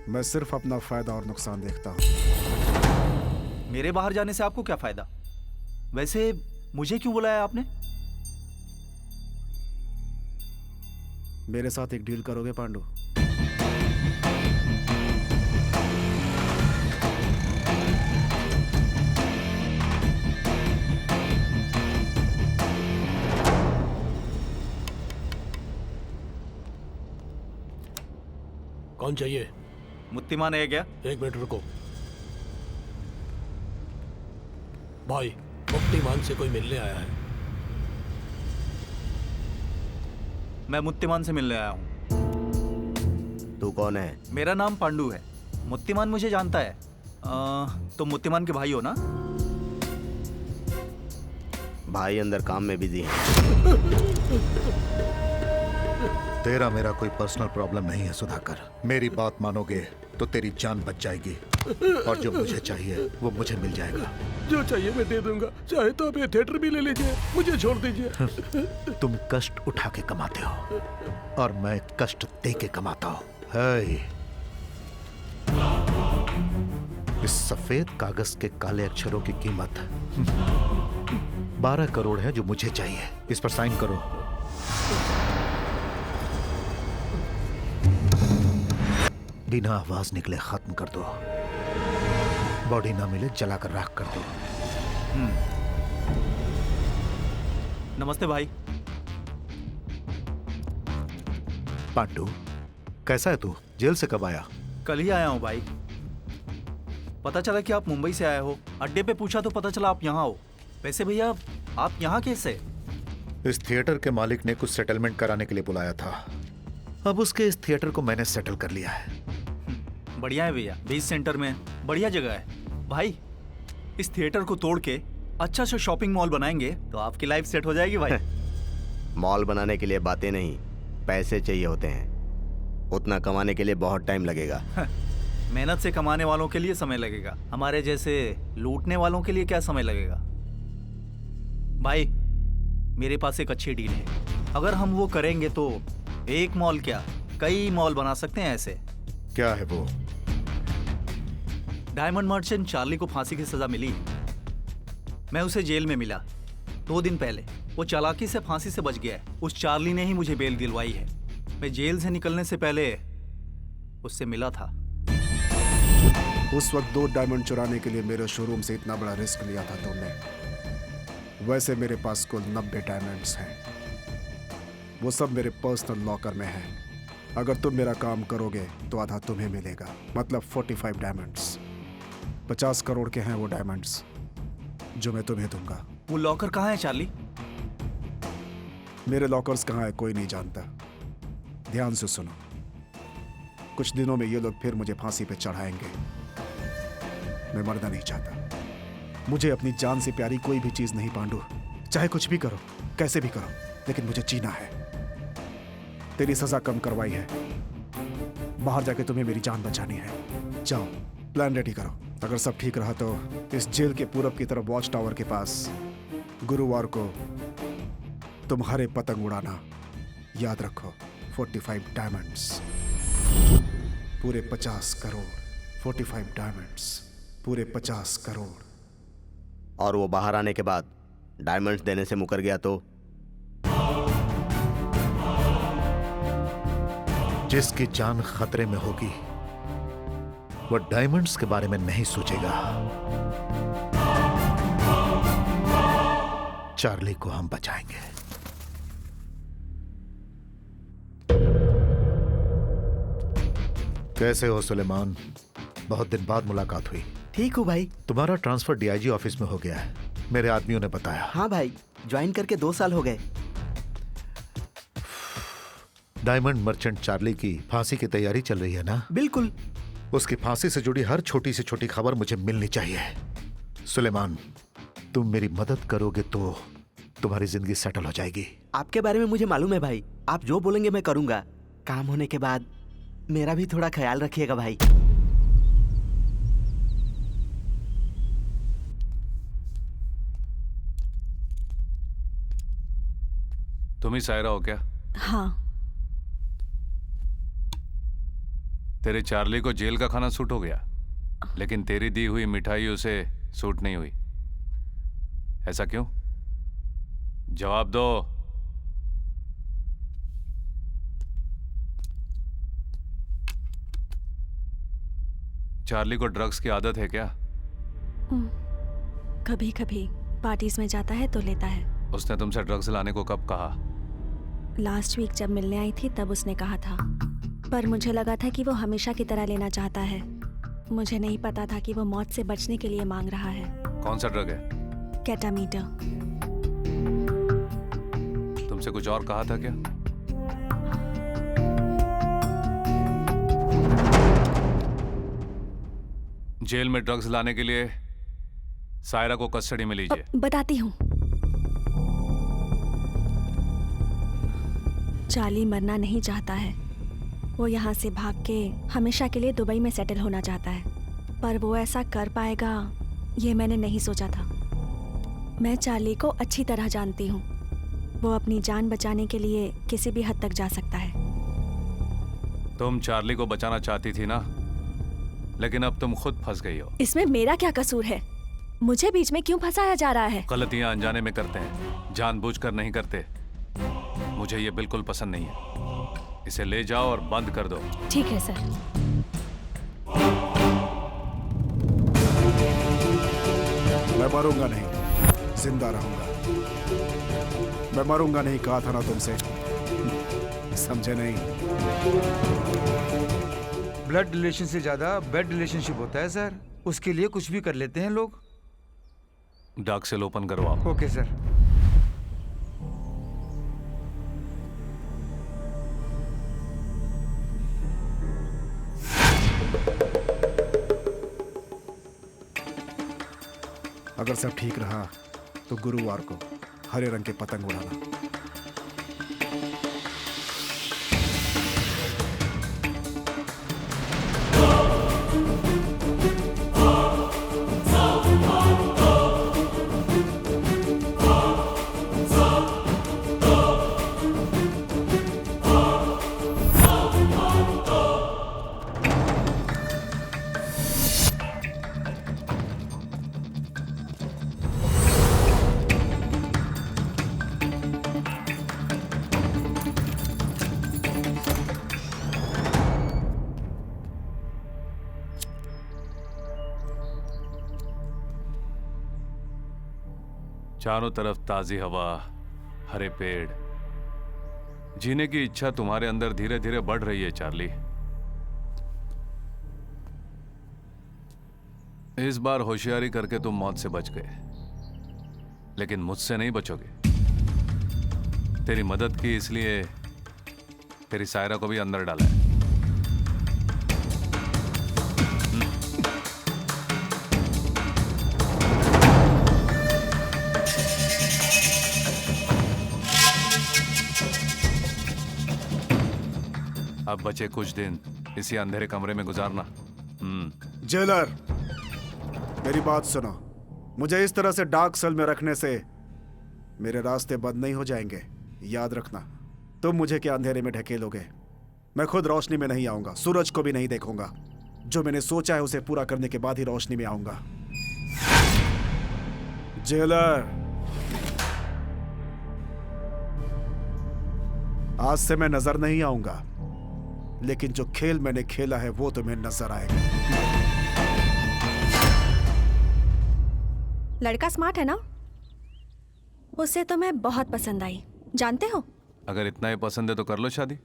मैं सिर्फ अपना फायदा और नुकसान देखता हूँ। मेरे बाहर जाने से आपको क्या फायदा? वैसे मुझे क्यों बुलाया आपने? मेरे साथ एक डील करोगे पांडु? कौन चाहिए? मुत्तीमान है क्या? एक मिनट रुको। भाई, मुक्तिमान से कोई मिलने आया है। मैं मुत्तीमान से मिलने आया हूँ। तू कौन है? मेरा नाम पांडु है। मुत्तीमान मुझे जानता है। तुम मुत्तीमान के भाई हो ना? भाई अंदर काम में बिजी है। तेरा मेरा कोई पर्सनल प्रॉब्लम नहीं है सुधाकर। मेरी बात मानोगे तो तेरी जान बच जाएगी और जो मुझे चाहिए वो मुझे मिल जाएगा। जो चाहिए मैं दे दूंगा, चाहे तो आप ये थिएटर भी ले लीजिए, मुझे छोड़ दीजिए। तुम कष्ट उठा के कमाते हो और मैं कष्ट दे के कमाता हूँ। है इस सफेद कागज के काले अक्षरों की कीमत 12 करोड़ है जो मुझे चाहिए। इस पर साइन करो। बिना आवाज निकले खत्म कर दो। बॉडी ना मिले जलाकर राख कर दो। नमस्ते भाई। पांडु, कैसा है तू? जेल से कब आया? कल ही आया हूँ भाई। पता चला कि आप मुंबई से आए हो। अड्डे पे पूछा तो पता चला आप यहाँ हो। वैसे भैया, आप यहाँ कैसे? इस थिएटर के मालिक ने कुछ सेटलमेंट कराने के लिए बुलाया था। अब उसके इस थिएटर को मैंने सेटल कर लिया है। बढ़िया है भैया, बीच सेंटर में बढ़िया जगह है। भाई, इस थिएटर को तोड़ के अच्छा सा शॉपिंग मॉल बनाएंगे तो आपकी लाइफ सेट हो जाएगी भाई। मॉल बनाने के लिए बातें नहीं, पैसे चाहिए होते हैं। उतना कमाने के लिए बहुत टाइम लगेगा। मेहनत से कमाने वालों के लिए समय लगेगा, हमारे जैसे लूटने वालों के लिए क्या समय लगेगा? भाई, मेरे पास एक अच्छी डील है। अगर हम वो करेंगे तो एक मॉल क्या, कई मॉल बना सकते हैं ऐसे। क्या है वो? डायमंड मर्चेंट चार्ली को फांसी की सजा मिली। मैं उसे जेल में मिला 2 दिन पहले। वो चालाकी से फांसी से बच गया है। उस चार्ली ने ही मुझे बेल दिलवाई है। मैं जेल से निकलने से पहले उससे मिला था। उस वक्त 2 डायमंड चुराने के लिए मेरे शोरूम से इतना बड़ा रिस्क लिया था तुमने। वैसे मेरे पास कुल 90 डायमंड्स हैं। वो सब मेरे पर्सनल लॉकर में है। अगर तुम मेरा काम करोगे तो आधा तुम्हें मिलेगा, मतलब 45 डायमंड्स। 50 करोड़ के हैं वो डायमंड्स जो मैं तुम्हें दूंगा। वो लॉकर कहाँ है चार्ली? मेरे लॉकर्स कहाँ है कोई नहीं जानता। ध्यान से सुनो, कुछ दिनों में ये लोग फिर मुझे फांसी पे चढ़ाएंगे। मैं मरना नहीं चाहता। मुझे अपनी जान से प्यारी कोई भी चीज नहीं पांडु। चाहे कुछ भी करो, कैसे भी करो, लेकिन मुझे जीना है। तेरी सजा कम करवाई है। बाहर जाके तुम्हें मेरी जान बचानी है। जाओ, प्लान रेडी करो। अगर सब ठीक रहा तो इस जेल के पूरब की तरफ वॉच टावर के पास गुरुवार को तुम्हारे पतंग उड़ाना। याद रखो, 45 डायमंड्स, पूरे 50 करोड़। 45 डायमंड्स, पूरे 50 करोड़। और वो बाहर आने के बाद डायमंड्स देने से मुकर गया तो? जिसकी जान खतरे में होगी वो डायमंड्स के बारे में नहीं सोचेगा। चार्ली को हम बचाएंगे। कैसे हो सुलेमान? बहुत दिन बाद मुलाकात हुई। ठीक हूँ भाई। तुम्हारा ट्रांसफर डीआईजी ऑफिस में हो गया है, मेरे आदमियों ने बताया। हाँ भाई, ज्वाइन करके 2 साल हो गए। डायमंड मर्चेंट चार्ली की फांसी की तैयारी चल रही है ना? बिल्कुल। उसकी फांसी से जुड़ी हर छोटी से छोटी खबर मुझे मिलनी चाहिए। सुलेमान, तुम मेरी मदद करोगे तो तुम्हारी जिंदगी सेटल हो जाएगी। आपके बारे में मुझे मालूम है भाई। आप जो बोलेंगे मैं करूंगा। काम होने के बाद मेरा भी थोड़ा ख्याल रखिएगा भाई। तुम ही सायरा हो क्या? हाँ। तेरे चार्ली को जेल का खाना सूट हो गया, लेकिन तेरी दी हुई मिठाई उसे सूट नहीं हुई। ऐसा क्यों? जवाब दो। चार्ली को ड्रग्स की आदत है क्या? कभी कभी पार्टीज में जाता है तो लेता है। उसने तुमसे ड्रग्स लाने को कब कहा? लास्ट वीक जब मिलने आई थी तब उसने कहा था, पर मुझे लगा था कि वो हमेशा की तरह लेना चाहता है। मुझे नहीं पता था कि वो मौत से बचने के लिए मांग रहा है। कौन सा ड्रग है? केटामीटर। तुमसे कुछ और कहा था क्या? जेल में ड्रग्स लाने के लिए सायरा को कस्टडी में लीजिए। बताती हूँ। चार्ली मरना नहीं चाहता है। वो यहाँ से भाग के हमेशा के लिए दुबई में सेटल होना चाहता है, पर वो ऐसा कर पाएगा ये मैंने नहीं सोचा था। मैं चार्ली को अच्छी तरह जानती हूँ। वो अपनी जान बचाने के लिए किसी भी हद तक जा सकता है। तुम चार्ली को बचाना चाहती थी ना, लेकिन अब तुम खुद फंस गई हो। इसमें मेरा क्या कसूर है? मुझे बीच में क्यों फंसाया जा रहा है? गलतियां अनजाने में करते हैं, जानबूझकर नहीं करते। मुझे ये बिल्कुल पसंद नहीं है। इसे ले जाओ और बंद कर दो। ठीक है सर। मैं मरूंगा नहीं, जिंदा रहूंगा। मैं मरूंगा नहीं कहा था ना तुमसे, समझे नहीं? ब्लड रिलेशन से ज्यादा बेड रिलेशनशिप होता है सर। उसके लिए कुछ भी कर लेते हैं लोग। डार्क सेल ओपन करवाओ। Okay sir. अगर सब ठीक रहा तो गुरुवार को हरे रंग के पतंग उड़ाना। चारों तरफ ताजी हवा, हरे पेड़, जीने की इच्छा तुम्हारे अंदर धीरे धीरे बढ़ रही है चार्ली। इस बार होशियारी करके तुम मौत से बच गए, लेकिन मुझसे नहीं बचोगे। तेरी मदद की इसलिए तेरी सायरा को भी अंदर डाला है। अब बचे कुछ दिन इसी अंधेरे कमरे में गुजारना। जेलर, मेरी बात सुनो। मुझे इस तरह से डार्क सेल में रखने से मेरे रास्ते बंद नहीं हो जाएंगे। याद रखना, तुम मुझे क्या अंधेरे में ढकेलोगे? मैं खुद रोशनी में नहीं आऊंगा, सूरज को भी नहीं देखूंगा। जो मैंने सोचा है उसे पूरा करने के बाद ही रोशनी में आऊंगा। जेलर, आज से मैं नजर नहीं आऊंगा, लेकिन जो खेल मैंने खेला है वो तुम्हें नजर आएगा। लड़का स्मार्ट है ना? उसे तो मैं बहुत पसंद आई, जानते हो? अगर इतना ही पसंद है तो कर लो शादी।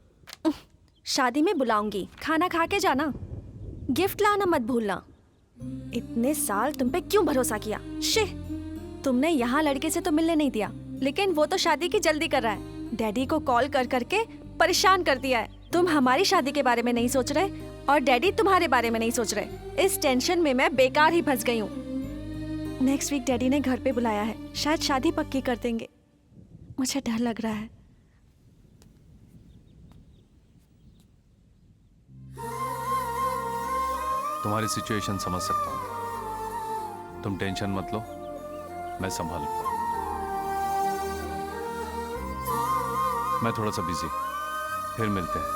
शादी में बुलाऊंगी, खाना खा के जाना, गिफ्ट लाना मत भूलना। इतने साल तुम पे क्यों भरोसा किया? शिह, तुमने यहाँ लड़के से तो मिलने नहीं दिया, लेकिन वो तो शादी की जल्दी कर रहा है। डैडी को कॉल कर करके परेशान कर दिया है। तुम हमारी शादी के बारे में नहीं सोच रहे और डैडी तुम्हारे बारे में नहीं सोच रहे। इस टेंशन में मैं बेकार ही फंस गई हूँ। नेक्स्ट वीक डैडी ने घर पे बुलाया है, शायद शादी पक्की कर देंगे। मुझे डर लग रहा है। तुम्हारी सिचुएशन समझ सकता हूँ, तुम टेंशन मत लो, मैं संभाल लूंगा। मैं थोड़ा सा बिजी, फिर मिलते हैं।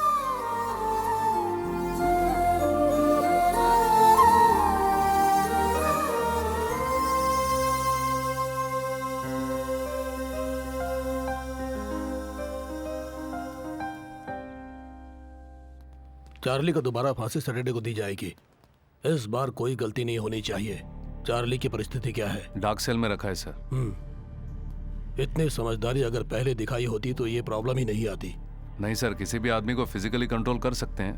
चार्ली को दोबारा फांसी सैटरडे को दी जाएगी। इस बार कोई गलती नहीं होनी चाहिए। चार्ली की परिस्थिति क्या है? डार्क सेल में रखा है सर। इतनी समझदारी अगर पहले दिखाई होती तो ये प्रॉब्लम ही नहीं आती। नहीं सर, किसी भी आदमी को फिजिकली कंट्रोल कर सकते हैं,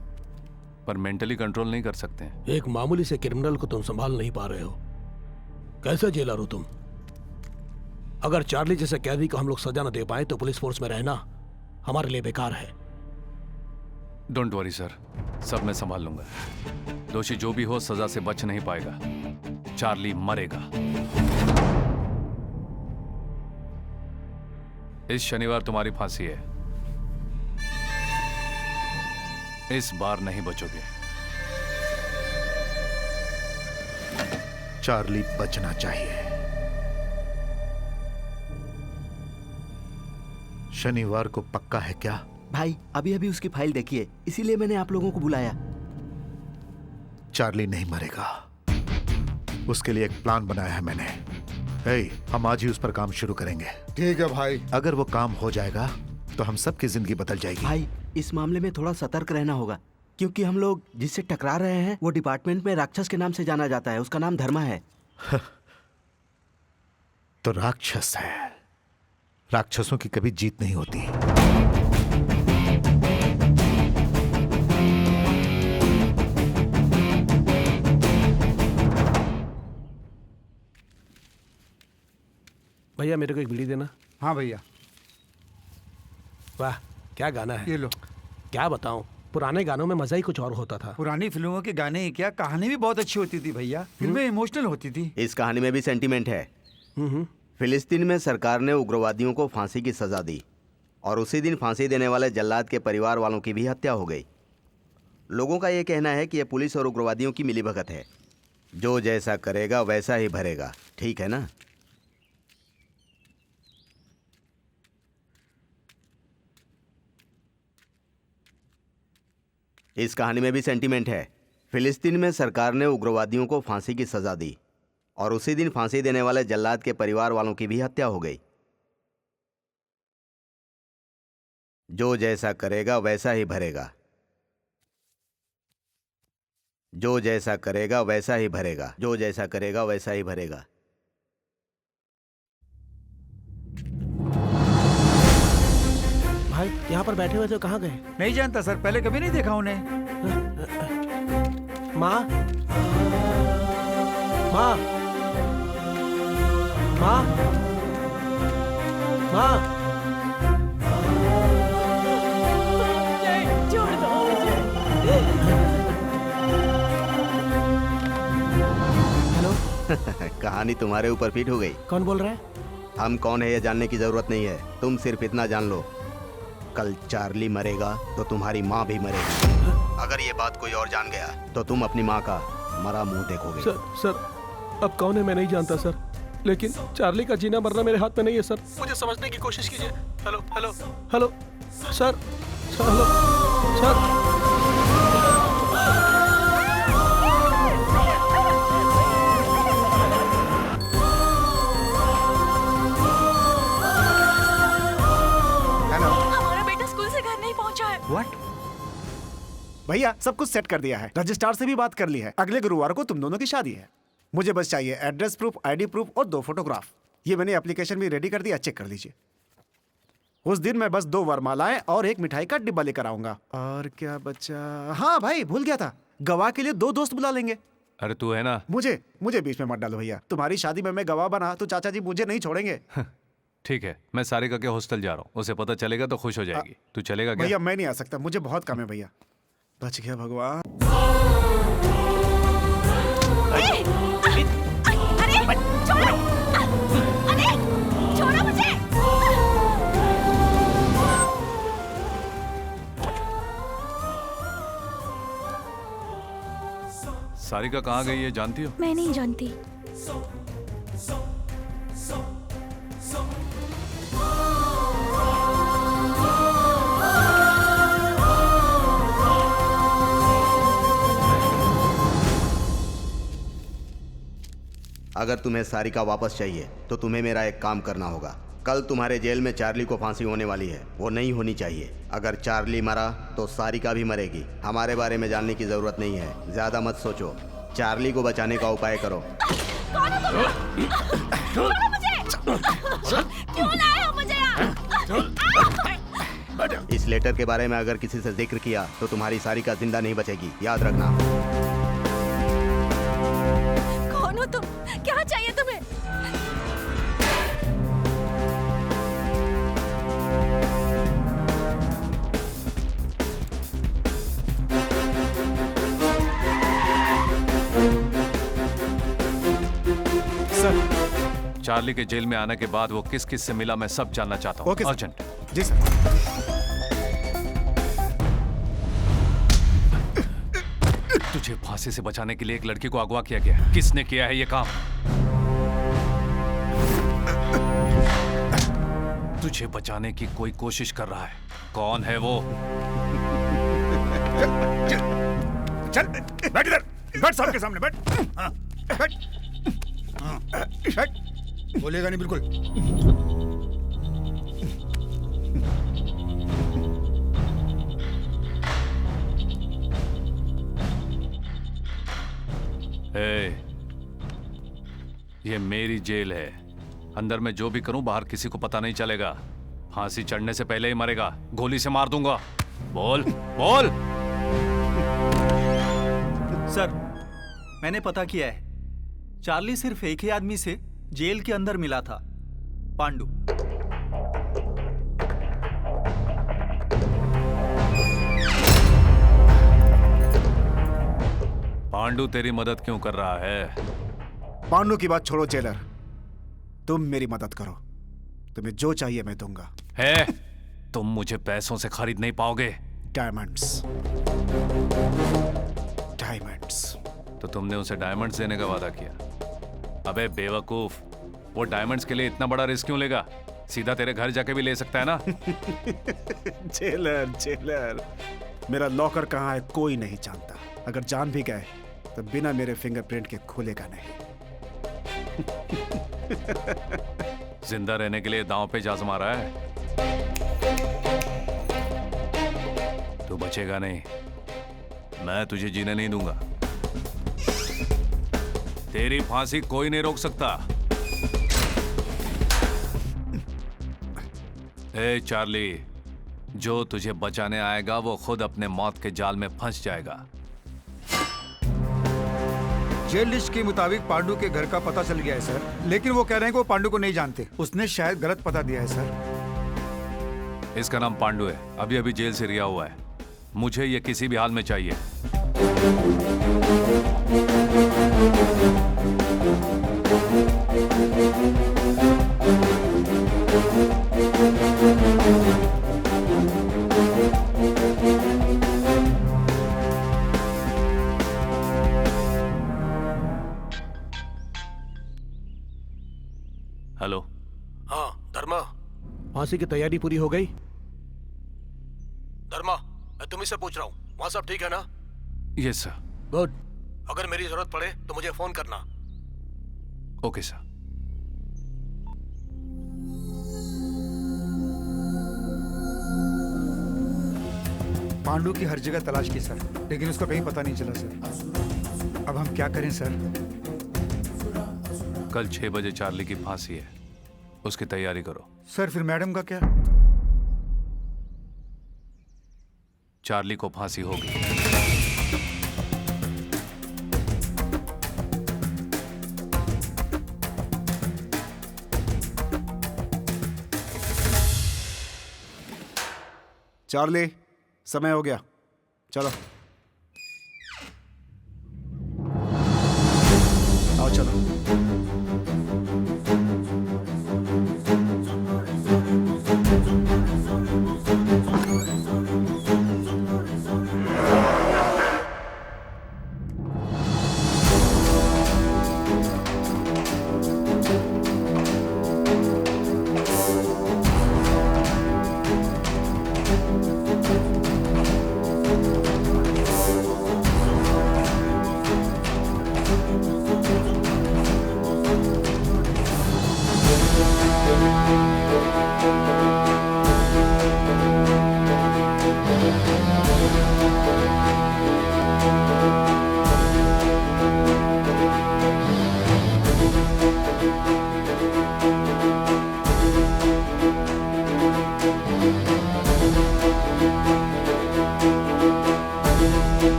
पर मेंटली कंट्रोल नहीं कर सकते हैं। एक मामूली से क्रिमिनल को तुम संभाल नहीं पा रहे हो। कैसे जेलर हो तुम? अगर चार्ली जैसे कैदी को हम लोग सजा न दे पाए तो पुलिस फोर्स में रहना हमारे लिए बेकार है। डोंट वरी सर, सब मैं संभाल लूंगा। दोषी जो भी हो सजा से बच नहीं पाएगा। चार्ली मरेगा। इस शनिवार तुम्हारी फांसी है। इस बार नहीं बचोगे। चार्ली बचना चाहिए। शनिवार को पक्का है क्या? भाई अभी अभी उसकी फाइल देखी है, इसीलिए मैंने आप लोगों को बुलाया। चार्ली नहीं मरेगा, उसके लिए एक प्लान बनाया है मैंने। हम आज ही उस पर काम शुरू करेंगे। ठीक है भाई। अगर वो काम हो जाएगा तो हम सबकी जिंदगी बदल जाएगी। भाई इस मामले में थोड़ा सतर्क रहना होगा, क्योंकि हम लोग जिससे टकरा रहे हैं वो डिपार्टमेंट में राक्षस के नाम से जाना जाता है। उसका नाम धर्मा है। तो राक्षस है। राक्षसों की कभी जीत नहीं होती। भैया मेरे को एक बीड़ी देना। हाँ भैया। वाह क्या गाना है। ये लो। क्या बताऊं, पुराने गानों में मजा ही कुछ और होता था। पुरानी फिल्मों के गाने ही क्या, कहानी भी बहुत अच्छी होती थी भैया। फिल्में इमोशनल होती थी। इस कहानी में भी सेंटीमेंट है। फिलिस्तीन में सरकार ने उग्रवादियों को फांसी की सजा दी और उसी दिन फांसी देने वाले जल्लाद के परिवार वालों की भी हत्या हो गई। लोगों का यह कहना है कि यह पुलिस और उग्रवादियों की मिलीभगत है। जो जैसा करेगा वैसा ही भरेगा, ठीक है ना? इस कहानी में भी सेंटीमेंट है। फिलिस्तीन में सरकार ने उग्रवादियों को फांसी की सजा दी और उसी दिन फांसी देने वाले जल्लाद के परिवार वालों की भी हत्या हो गई। जो जैसा करेगा वैसा ही भरेगा। जो जैसा करेगा वैसा ही भरेगा। जो जैसा करेगा वैसा ही भरेगा। भाई यहाँ पर बैठे हुए थे, कहाँ गए? नहीं जानता सर, पहले कभी नहीं देखा उन्हें। माँ, माँ, माँ, माँ। नहीं, छोड़ दो मुझे। हेलो, कहानी तुम्हारे ऊपर फिट हो गई। कौन बोल रहा है? हम कौन है ये जानने की जरूरत नहीं है, तुम सिर्फ इतना जान लो, कल चार्ली मरेगा तो तुम्हारी माँ भी मरेगी। अगर ये बात कोई और जान गया तो तुम अपनी माँ का मरा मुंह देखोगे। सर, अब कौन है मैं नहीं जानता सर, लेकिन चार्ली का जीना मरना मेरे हाथ में नहीं है सर। मुझे समझने की कोशिश कीजिए। Hello, hello, hello, sir, hello, sir. हमारा बेटा स्कूल से घर नहीं पहुंचा है। व्हाट? भैया सब कुछ सेट कर दिया है, रजिस्ट्रार से भी बात कर ली है। अगले गुरुवार को तुम दोनों की शादी है। मुझे बस चाहिए एड्रेस प्रूफ, आईडी प्रूफ और 2 फोटोग्राफ। ये मैंने एप्लीकेशन भी रेडी कर दिया, चेक कर लीजिए। उस दिन मैं बस 2 वरमालाएं और 1 मिठाई का डिब्बा लेकर आऊंगा। और क्या बचा? हाँ भाई, भूल गया था, गवाह के लिए 2 दोस्त बुला लेंगे। अरे तू है ना। मुझे बीच में मत डालो भैया। तुम्हारी शादी में मैं गवाह बना तो चाचा जी मुझे नहीं छोड़ेंगे। ठीक है, मैं सारिका के हॉस्टल जा रहा हूँ, उसे पता चलेगा तो खुश हो जाएगी। तू चलेगा क्या? भैया मैं नहीं आ सकता, मुझे बहुत काम है भैया। बच गया भगवान। अरे छोड़ो, अरे छोड़ो मुझे। सारिका कहाँ गई है जानती हो? मैं नहीं जानती। अगर तुम्हें सारिका वापस चाहिए तो तुम्हें मेरा एक काम करना होगा। कल तुम्हारे जेल में चार्ली को फांसी होने वाली है, वो नहीं होनी चाहिए। अगर चार्ली मरा तो सारिका भी मरेगी। हमारे बारे में जानने की जरूरत नहीं है, ज्यादा मत सोचो, चार्ली को बचाने का उपाय करो। कौन हो तुम? छोड़ो मुझे। क्यों लाए हो मुझे यहाँ? इस लेटर के बारे में अगर किसी से जिक्र किया तो तुम्हारी सारिका जिंदा नहीं बचेगी, याद रखना। कौन हो तुम? क्या चाहिए तुम्हें? सर, चार्ली के जेल में आने के बाद वो किस किस से मिला मैं सब जानना चाहता हूँ। Okay sir. अर्जेंट। जी सर। तुझे फांसी से बचाने के लिए एक लड़की को अगवा किया गया है। किसने किया है ये काम? तुझे बचाने की कोई कोशिश कर रहा है। कौन है वो? चल बैठ इधर, बैठ साहब के सामने बैठ। हाँ, बैठ। हाँ, बैठ। बोलेगा नहीं बिल्कुल। ये मेरी जेल है, अंदर मैं जो भी करूं बाहर किसी को पता नहीं चलेगा। फांसी चढ़ने से पहले ही मरेगा, गोली से मार दूंगा। बोल बोल। सर, मैंने पता किया है, चार्ली सिर्फ एक ही आदमी से जेल के अंदर मिला था, पांडु। पांडु तेरी मदद क्यों कर रहा है? पांडु की बात छोड़ो जेलर, तुम मेरी मदद करो, तुम्हें जो चाहिए मैं दूंगा। है, तुम मुझे पैसों से खरीद नहीं पाओगे। Diamonds, diamonds. तो तुमने उसे डायमंड्स देने का वादा किया। अबे बेवकूफ, वो डायमंड्स के लिए इतना बड़ा रिस्क क्यों लेगा? सीधा तेरे घर जाके भी ले सकता है ना। जेलर जेलर, मेरा लॉकर कहाँ है कोई नहीं जानता। अगर जान भी गए तो बिना मेरे फिंगरप्रिंट के खुलेगा नहीं। जिंदा रहने के लिए दांव पे जा मारा है। तू बचेगा नहीं, मैं तुझे जीने नहीं दूंगा। तेरी फांसी कोई नहीं रोक सकता। ए चार्ली, जो तुझे बचाने आएगा वो खुद अपने मौत के जाल में फंस जाएगा। जेल लिस्ट के मुताबिक पांडु के घर का पता चल गया है सर, लेकिन वो कह रहे हैं कि वो पांडु को नहीं जानते। उसने शायद गलत पता दिया है सर। इसका नाम पांडु है, अभी अभी जेल से रिहा हुआ है। मुझे ये किसी भी हाल में चाहिए। हेलो। हाँ धर्मा, फांसी की तैयारी पूरी हो गई? धर्मा, मैं तुम्ही से पूछ रहा हूँ, वहाँ सब ठीक है ना? Yes sir. गुड। अगर मेरी जरूरत पड़े तो मुझे फोन करना। Okay sir. पांडु की हर जगह तलाश की सर, लेकिन उसका कहीं पता नहीं चला सर। अब हम क्या करें सर? कल 6 बजे चार्ली की फांसी है, उसकी तैयारी करो। सर फिर मैडम का क्या? चार्ली को फांसी होगी। चार्ली, समय हो गया, चलो आओ चलो।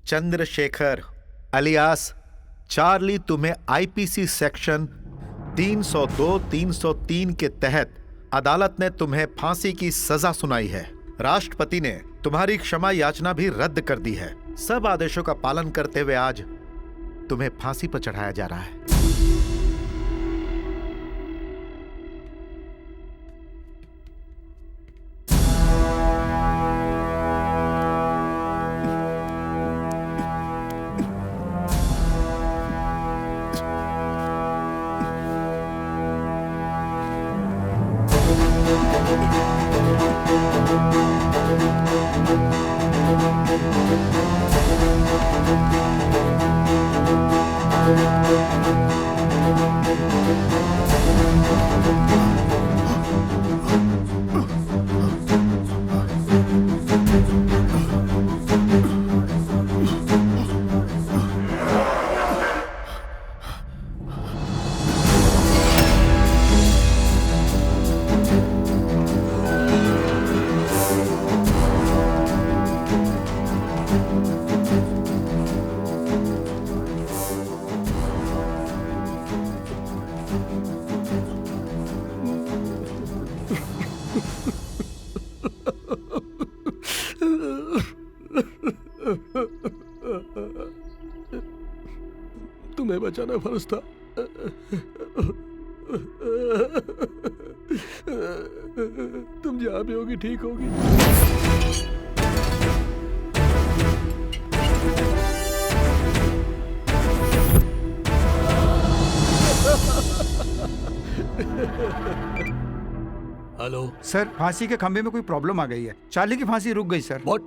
चंद्रशेखर अलियास चार्ली, तुम्हें आईपीसी सेक्शन 302-303 के तहत अदालत ने तुम्हें फांसी की सजा सुनाई है। राष्ट्रपति ने तुम्हारी क्षमा याचना भी रद्द कर दी है। सब आदेशों का पालन करते हुए आज तुम्हें फांसी पर चढ़ाया जा रहा है। तुम्हें बचाना फर्ज था। तुम जहां भी होगी ठीक होगी। हेलो सर, फांसी के खंभे में कोई प्रॉब्लम आ गई है। चार्ली की फांसी रुक गई सर। व्हाट?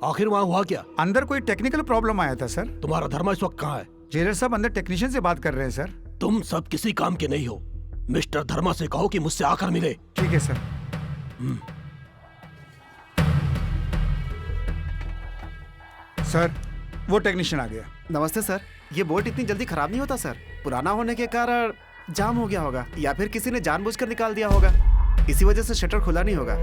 आखिर वहां हुआ क्या? अंदर कोई टेक्निकल प्रॉब्लम आया था सर। तुम्हारा धर्मा इस वक्त कहाँ है? जेलर साहब अंदर टेक्नीशियन से बात कर रहे हैं सर। तुम सब किसी काम के नहीं हो। मिस्टर धर्मा से कहो कि मुझसे आकर मिले। ठीक है सर। सर वो टेक्नीशियन आ गया। नमस्ते सर। ये बोल्ट इतनी जल्दी खराब नहीं होता सर। पुराना होने के कारण जाम हो गया होगा या फिर किसी ने जानबूझकर निकाल दिया होगा। इसी वजह से शटर खुला नहीं होगा।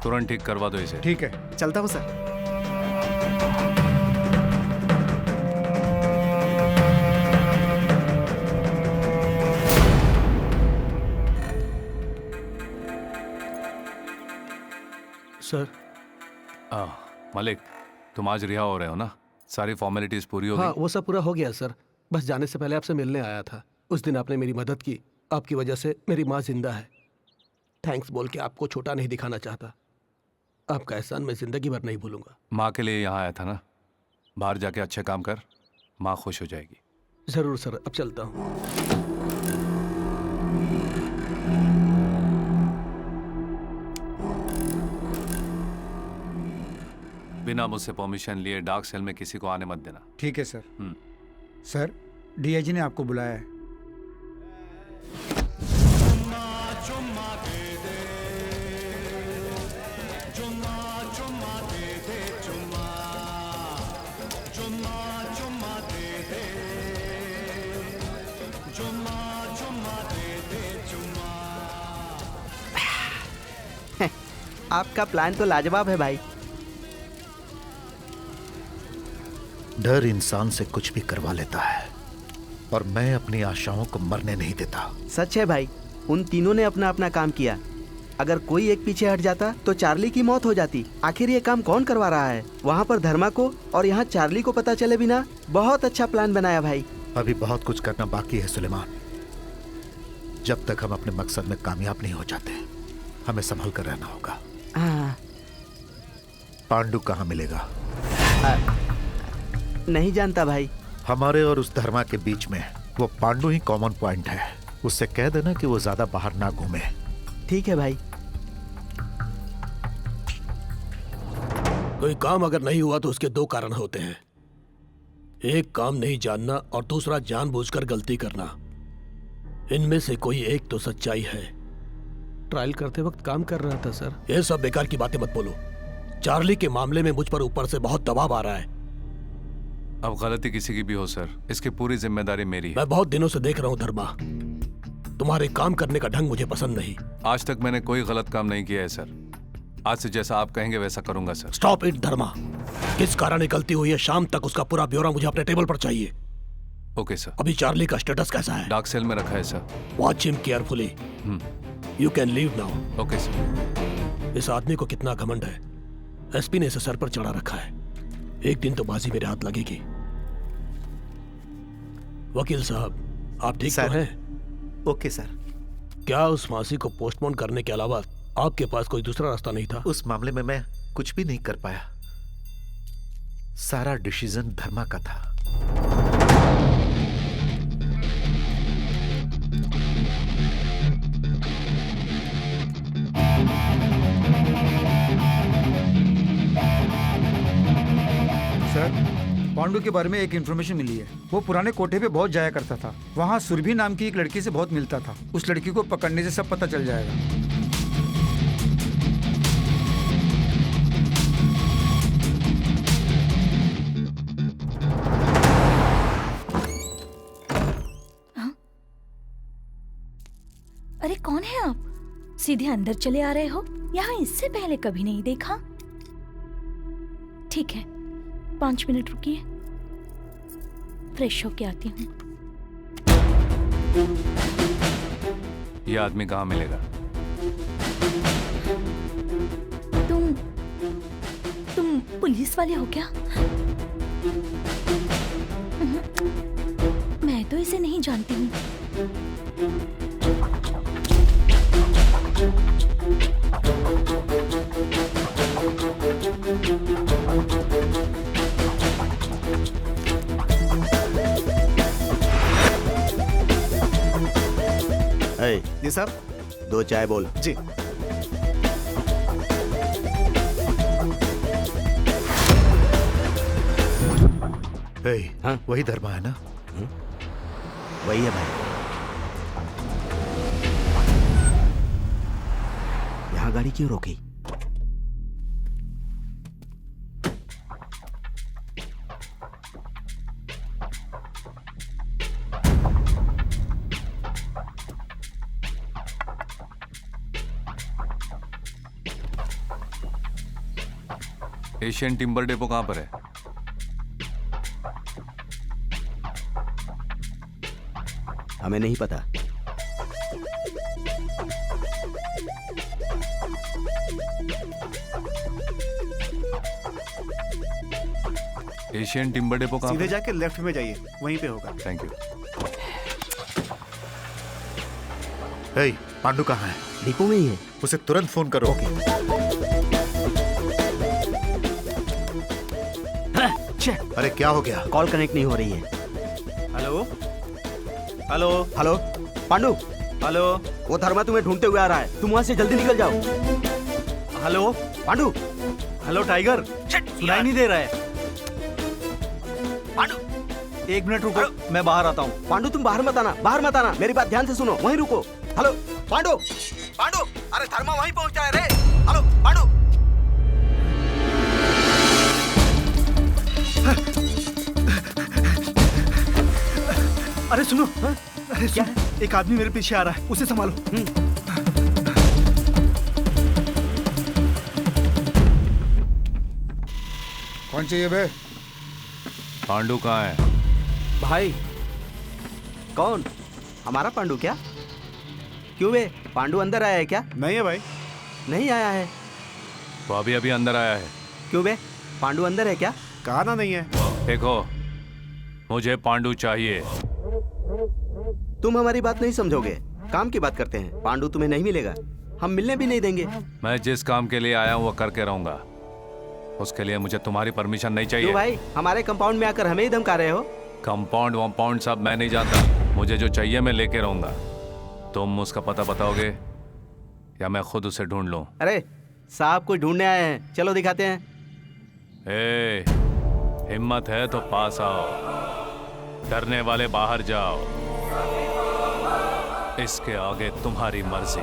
तुरंत ठीक करवा दो इसे। ठीक है। चलता हूँ सर। सर। मलिक, तुम आज रिहा हो रहे हो ना? सारी फॉर्मेलिटीज पूरी हो हाँ, गई? वो सब पूरा हो गया सर। बस जाने से पहले आपसे मिलने आया था। उस दिन आपने मेरी मदद की। आपकी वजह से मेरी माँ जिंदा है। थैंक्स बोल के आपको छोटा नहीं दिखाना चाहता। आपका एहसान मैं जिंदगी भर नहीं भूलूंगा। माँ के लिए यहाँ आया था ना। बाहर जाके अच्छे काम कर, माँ खुश हो जाएगी। जरूर सर, अब चलता हूँ। बिना मुझसे परमिशन लिए डार्क सेल में किसी को आने मत देना। ठीक है सर। सर, डीआईजी ने आपको बुलाया है। आपका प्लान तो लाजवाब है भाई। डर इंसान से कुछ भी करवा लेता है और मैं अपनी आशाओं को मरने नहीं देता। सच है भाई, उन तीनों ने अपना अपना काम किया। अगर कोई एक पीछे हट जाता तो चार्ली की मौत हो जाती। आखिर ये काम कौन करवा रहा है? वहाँ पर धर्मा को और यहाँ चार्ली को पता चले बिना बहुत अच्छा प्लान बनाया भाई। अभी बहुत कुछ करना बाकी है सुलेमान। जब तक हम अपने मकसद में कामयाब नहीं हो जाते, हमें संभल कर रहना होगा। हाँ। पांडु कहाँ मिलेगा? नहीं जानता भाई। हमारे और उस धर्मा के बीच में वो पांडु ही कॉमन पॉइंट है। उससे कह देना कि वो ज्यादा बाहर ना घूमे। ठीक है भाई। कोई काम अगर नहीं हुआ तो उसके दो कारण होते हैं। एक काम नहीं जानना और दूसरा जानबूझकर गलती करना। इनमें से कोई एक तो सच्चाई है। ट्रायल करते वक्त काम कर रहा था सर। ये सब बेकार की बातें मत बोलो। चार्ली के मामले में मुझ पर ऊपर से बहुत दबाव आ रहा है। अब गलती किसी की भी हो सर, इसकी पूरी जिम्मेदारी मेरी है। मैं बहुत दिनों से देख रहा हूँ धर्मा, तुम्हारे काम करने का ढंग मुझे पसंद नहीं। आज तक मैंने कोई गलत काम नहीं किया है सर। आज से जैसा आप कहेंगे वैसा करूंगा सर। स्टॉप इट धर्मा। किस कारण गलती हुई है, शाम तक उसका पूरा ब्यौरा मुझे अपने टेबल पर चाहिए। Okay sir. अभी चार्ली का स्टेटस कैसा है? डार्क सेल में रखा है sir. Watch him carefully. You can leave now. Okay sir. इस आदमी को कितना घमंड है। एसपी ने इसे सर पर चढ़ा रखा है। एक दिन तो बाजी मेरे हाथ लगेगी। वकील साहब, आप ठीक तो हैं? Okay sir. क्या उस फांसी को पोस्टपोन करने के अलावा आपके पास कोई दूसरा रास्ता नहीं था? उस मामले में मैं कुछ भी नहीं कर पाया। सारा डिसीजन धर्मा का था। सर, पांडु के बारे में एक इन्फॉर्मेशन मिली है। वो पुराने कोठे पे बहुत जाया करता था। वहाँ सुरभि नाम की एक लड़की से बहुत मिलता था। उस लड़की को पकड़ने से सब पता चल जाएगा। अरे कौन है आप? सीधे अंदर चले आ रहे हो? यहाँ इससे पहले कभी नहीं देखा। ठीक है, 5 मिनट रुकिए, फ्रेश होके आती हूँ। ये आदमी कहाँ मिलेगा? तुम पुलिस वाले हो क्या? मैं तो इसे नहीं जानती हूँ। जी साहब। 2 चाय बोल। जी। हाँ? वही धर्मा है ना? वही है भाई। यहाँ गाड़ी क्यों रोकी? एशियन टिम्बर डेपो कहाँ पर है? हमें नहीं पता। एशियन टिम्बर डेपो कहाँ सीधे पर? जाके लेफ्ट में जाइए, वहीं पे होगा। Thank you. हे, पांडु कहाँ है? डिपो में ही है। उसे तुरंत फोन करो। अरे क्या हो गया? कॉल कनेक्ट नहीं हो रही है। Hello hello hello Pandu, hello वो धर्मा तुम्हें ढूंढते हुए आ रहा है, तुम वहां से जल्दी निकल जाओ। हेलो पांडु, हेलो टाइगर, सुनाई नहीं दे रहा है। पांडु, 1 मिनट रुको, मैं बाहर आता हूँ। पांडु तुम बाहर मत आना, मेरी बात ध्यान से सुनो, वहीं रुको। हेलो पांडु, पांडु, अरे धर्मा वहीं पहुंचा है रे। हेलो पांडु। अरे सुनो, अरे क्या है? एक आदमी मेरे पीछे आ रहा है, उसे संभालो। कौन चाहिए बे? पांडु कहाँ है? भाई कौन? हमारा पांडु क्या? क्यों बे, पांडु अंदर आया है क्या? नहीं है भाई। नहीं आया है। वो अभी अभी अंदर आया है। क्यों बे, पांडु अंदर है क्या? कहा ना नहीं है। देखो, मुझे पांडु चाहिए। तुम हमारी बात नहीं समझोगे, काम की बात करते हैं। पांडु तुम्हें नहीं मिलेगा, हम मिलने भी नहीं देंगे। मैं जिस काम के लिए आया हूँ वो करके रहूंगा, उसके लिए मुझे तुम्हारी परमिशन नहीं चाहिए। क्यों भाई, हमारे कंपाउंड में आकर हमें ही धमका रहे हो? कंपाउंड वंपाउंड सब मैं नहीं जानता, मुझे जो चाहिए मैं लेके रहूंगा। तुम उसका पता बताओगे या मैं खुद उसे ढूंढ लूं? अरे साहब को ढूंढने आए हैं, चलो दिखाते हैं। ए, हिम्मत है तो पास आओ, डरने वाले बाहर जाओ, इसके आगे तुम्हारी मर्जी।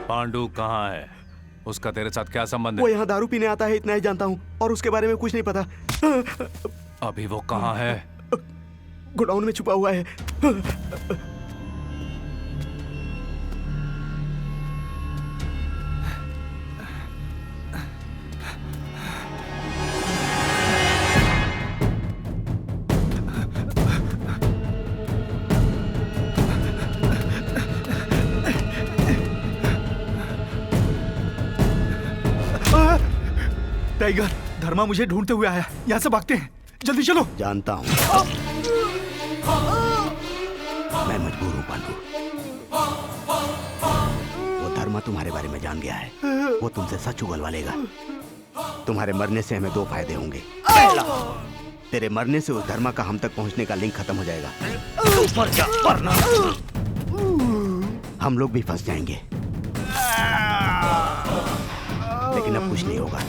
पांडु कहाँ है? उसका तेरे साथ क्या संबंध है? वो यहाँ दारू पीने आता है, इतना ही जानता हूँ, और उसके बारे में कुछ नहीं पता। अभी वो कहाँ है? गोडाउन में छुपा हुआ है। टाइगर, धर्मा मुझे ढूंढते हुए आया, यहाँ से भागते हैं, जल्दी चलो। जानता हूँ, मैं मजबूर हूँ पांडु। वो धर्मा तुम्हारे बारे में जान गया है, वो तुमसे सच उगलवा लेगा। तुम्हारे मरने से हमें 2 फायदे होंगे। पहला, तेरे मरने से उस धर्मा का हम तक पहुंचने का लिंक खत्म हो जाएगा। मर जा, वरना हम लोग भी फंस जाएंगे। लेकिन अब कुछ नहीं होगा।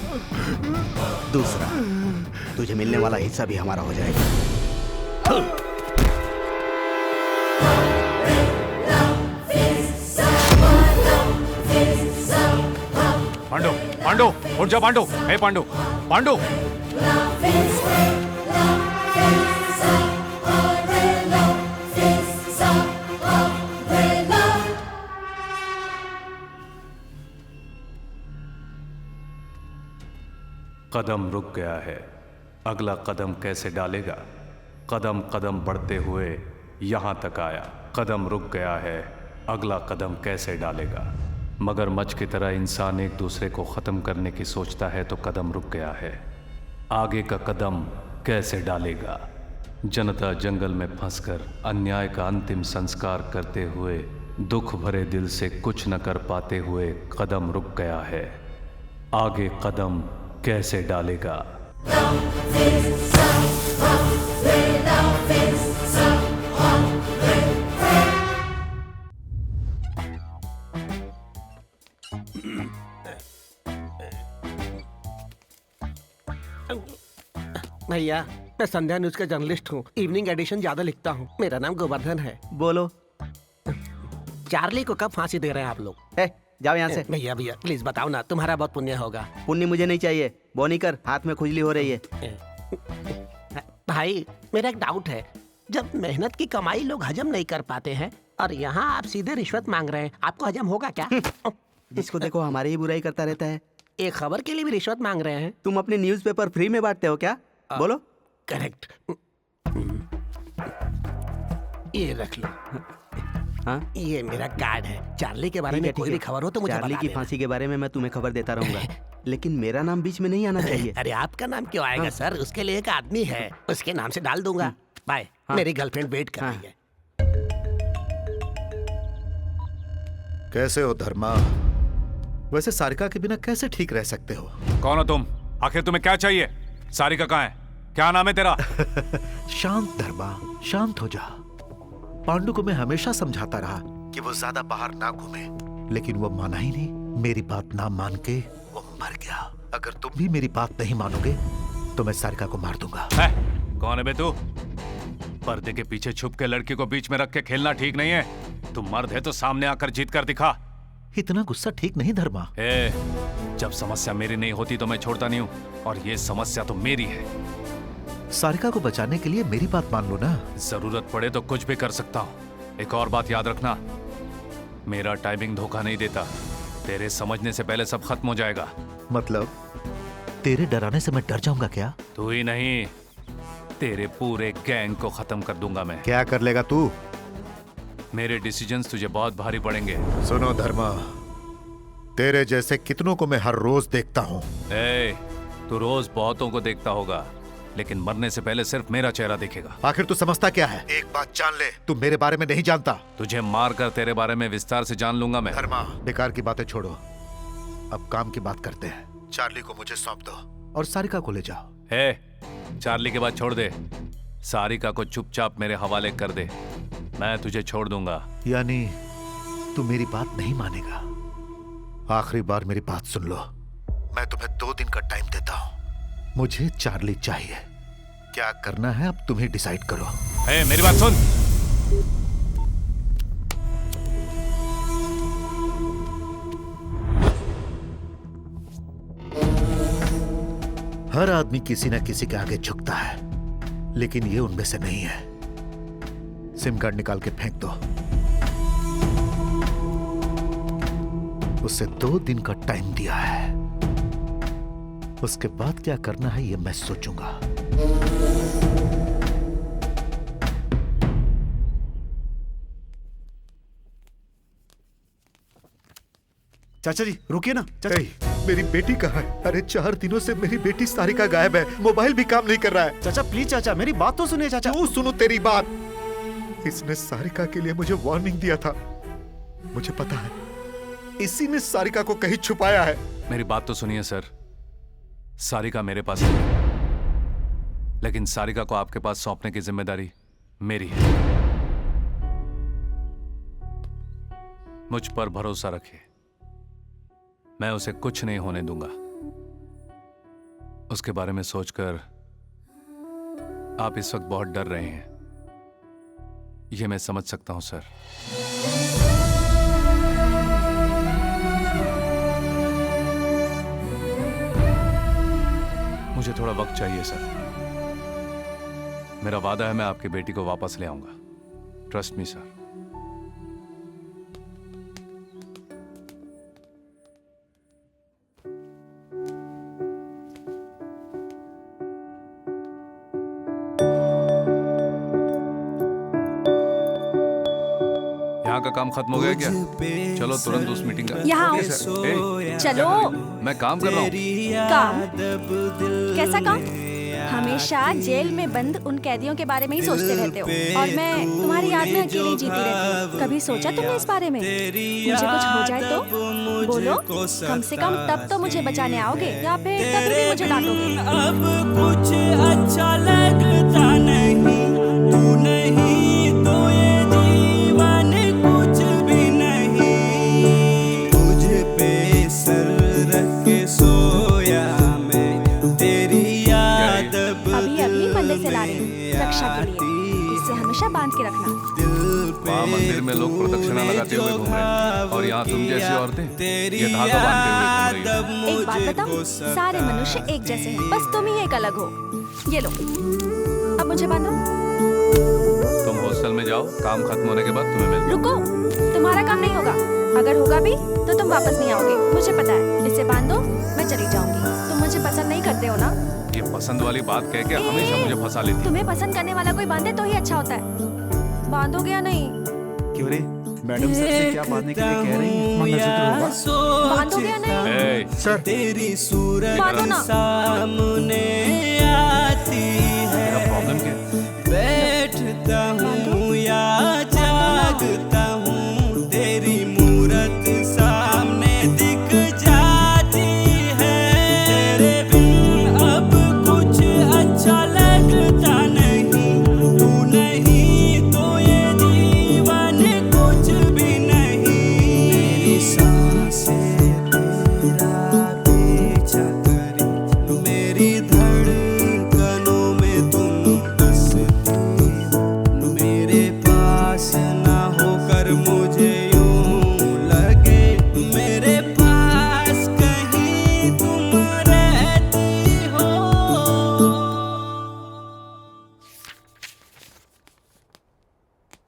दूसरा, तुझे मिलने वाला हिस्सा भी हमारा हो जाएगा। पांडु, पांडु, उठ जा पांडु। हे पांडु, पांडु। कदम रुक गया है, अगला कदम कैसे डालेगा? कदम कदम बढ़ते हुए यहाँ तक आया। कदम रुक गया है, अगला कदम कैसे डालेगा? मगरमच्छ की तरह इंसान एक दूसरे को ख़त्म करने की सोचता है तो कदम रुक गया है। आगे का कदम कैसे डालेगा? जनता जंगल में फंसकर अन्याय का अंतिम संस्कार करते हुए दुख भरे दिल से कुछ न कर पाते हुए कदम रुक गया है। आगे कदम कैसे डालेगा? भैया, मैं संध्या न्यूज का जर्नलिस्ट हूँ। इवनिंग एडिशन ज्यादा लिखता हूँ। मेरा नाम गोवर्धन है। बोलो। चार्ली को कब फांसी दे रहे हैं आप लोग? जाओ यहाँ से। भैया भैया प्लीज बताओ ना, तुम्हारा बहुत पुण्य होगा। पुण्य मुझे नहीं चाहिए। बोनी कर, हाथ में खुजली हो रही है। भाई मेरा एक डाउट है, जब मेहनत की कमाई लोग हजम नहीं कर पाते हैं और यहाँ आप सीधे रिश्वत मांग रहे हैं, आपको हजम होगा क्या? जिसको देखो हमारी ही बुराई करता रहता है। एक खबर के लिए भी रिश्वत मांग रहे हैं? तुम अपने न्यूज़पेपर फ्री में बांटते हो क्या? बोलो। करेक्ट। ये रख लो। हाँ? ये मेरा कार्ड है। चार्ली के बारे में कोई भी खबर हो तो मुझे चार्ली बता की देना। फांसी के बारे में मैं तुम्हें खबर देता रहूंगा, लेकिन मेरा नाम बीच में नहीं आना चाहिए। अरे आपका नाम क्यों आएगा सर? उसके लिए एक आदमी है, उसके नाम से डाल दूंगा। बाय। मेरी गर्लफ्रेंड वेट कर रही है। कैसे हो धर्मा? वैसे सारिका के बिना कैसे ठीक रह सकते हो? कौन हो तुम? आखिर तुम्हें क्या चाहिए? सारिका कहाँ है? क्या नाम है तेरा? शांत धर्मा, शांत हो जा। पांडु को मैं हमेशा समझाता रहा कि वो ज्यादा बाहर ना घूमे, लेकिन वो माना ही नहीं। मेरी बात ना मान के वो मर गया। अगर तुम भी मेरी बात नहीं मानोगे तो मैं सारिका को मार दूंगा। कौन है बे तू? पर्दे के पीछे छुप के लड़की को बीच में रख के खेलना ठीक नहीं है। तू मर्द है तो सामने आकर जीत कर दिखा। इतना गुस्सा ठीक नहीं धर्मा। जब समस्या मेरी नहीं होती तो मैं छोड़ता नहीं हूँ, और ये समस्या तो मेरी है। सारिका को बचाने के लिए मेरी बात मान लो ना। जरूरत पड़े तो कुछ भी कर सकता हूँ। एक और बात याद रखना, मेरा टाइमिंग धोखा नहीं देता। तेरे समझने से पहले सब खत्म हो जाएगा। मतलब तेरे डराने से मैं डर जाऊंगा क्या? तू ही नहीं, तेरे पूरे गैंग को खत्म कर दूंगा मैं। क्या कर लेगा तू? मेरे डिसीजंस तुझे बहुत भारी पड़ेंगे। सुनो धर्मा, तेरे जैसे कितनों को मैं हर रोज देखता हूँ। तू रोज बहुतों को देखता होगा, लेकिन मरने से पहले सिर्फ मेरा चेहरा देखेगा। आखिर तू समझता क्या है? एक बात जान ले, तू मेरे बारे में नहीं जानता। तुझे मार कर तेरे बारे में विस्तार से जान लूंगा मैं। धर्मा, बेकार की बातें छोड़ो, अब काम की बात करते हैं। चार्ली को मुझे सौंप दो और सारिका को ले जाओ। चार्ली के बाद छोड़ दे, सारिका को चुपचाप मेरे हवाले कर दे, मैं तुझे छोड़ दूंगा। यानी तू मेरी बात नहीं मानेगा? आखिरी बार मेरी बात सुन लो, मैं तुम्हें 2 दिन का टाइम देता हूँ। मुझे चार्ली चाहिए। क्या करना है अब तुम्हें डिसाइड करो। मेरी बात सुन। हर आदमी किसी न किसी के आगे झुकता है, लेकिन ये उनमें से नहीं है। सिम कार्ड निकाल के फेंक दो। उसे 2 दिन का टाइम दिया है, उसके बाद क्या करना है ये मैं सोचूंगा। चाचा जी रुकिए ना। चाचा मेरी बेटी कहाँ है? अरे 4 दिनों से मेरी बेटी सारिका गायब है, मोबाइल भी काम नहीं कर रहा है। चाचा प्लीज चाचा, मेरी बात तो सुनिए चाचा। क्यों सुनो तेरी बात? इसने सारिका के लिए मुझे वार्निंग दिया था, मुझे पता है। इसी ने सारिका को कहीं छुपाया है। मेरी बात तो सुनिए सर, सारिका मेरे पास है, लेकिन सारिका को आपके पास सौंपने की जिम्मेदारी मेरी है। मुझ पर भरोसा रखिए, मैं उसे कुछ नहीं होने दूंगा। उसके बारे में सोचकर आप इस वक्त बहुत डर रहे हैं, यह मैं समझ सकता हूं सर। मुझे थोड़ा वक्त चाहिए सर। मेरा वादा है मैं आपकी बेटी को वापस ले आऊंगा। Trust me sir. यहाँ का काम खत्म हो गया क्या? चलो तुरंत उस मीटिंग का। यहाँ आओ। ए, चलो। मैं काम कर रहा हूँ। काम? कैसा काम? हमेशा जेल में बंद उन कैदियों के बारे में ही सोचते रहते हो और मैं तुम्हारी याद में अकेली जीती रहती हूँ। कभी सोचा तुमने इस बारे में? मुझे कुछ हो जाए तो बोलो, कम से कम तब तो मुझे बचाने आओगे या फिर तभी भी मुझे डांटोगे। अब कुछ अच्छा लगता नहीं, तू नहीं तो ये जीवन कुछ भी नहीं। तुझ पे सर रख के सोया मैं, तेरी याद अभी मंदिर से ला रही हूँ रक्षा के लिए, इसे हमेशा बांध के रखना। वहाँ मंदिर में लोग प्रदक्षिणा लगाते हुए घूम रहे हैं और यहाँ तुम जैसी औरतें ये धागा बांधते हुए घूम रही हो। एक बात बताऊं, सारे मनुष्य एक जैसे हैं, बस तुम ही एक अलग हो। ये लो, अब मुझे बांधो। तुम हॉस्टल में जाओ, काम खत्म होने के बाद तुम्हें मिलता हूं। रुको, तुम्हारा काम नहीं होगा। अगर होगा भी तो तुम वापस नहीं आओगे, मुझे पता है। इसे बांधो, मैं चली जाऊंगी। तुम मुझे पसंद नहीं करते हो ना? ये पसंद वाली बात कह के हमेशा मुझे फंसा लेती है। तुम्हें पसंद करने वाला कोई बांधे तो ही अच्छा होता है। बांधोगे या नहीं? क्यों रे, मैडम सर से क्या बांधने के लिए कह रही हैं? मंगलसूत्र होगा। बांधोगे या नहीं? सर, तेरी सूरत बांधो ना। सामने आती है। मेरा प्रॉब्लम क्या है? बैठता हूँ या जागता हूँ, तेरी मूरत सामने दिख जाती है। तेरे बिन अब कुछ अच्छा लगता नहीं, तू नहीं तो ये जीवन कुछ भी नहीं। मेरी सांसें तेरा पीछा करी, मेरी धड़कनों में तुम बसती हो। मेरे पास ना होकर मुझे यूं लगे, मेरे पास कहीं तुम रहती हो।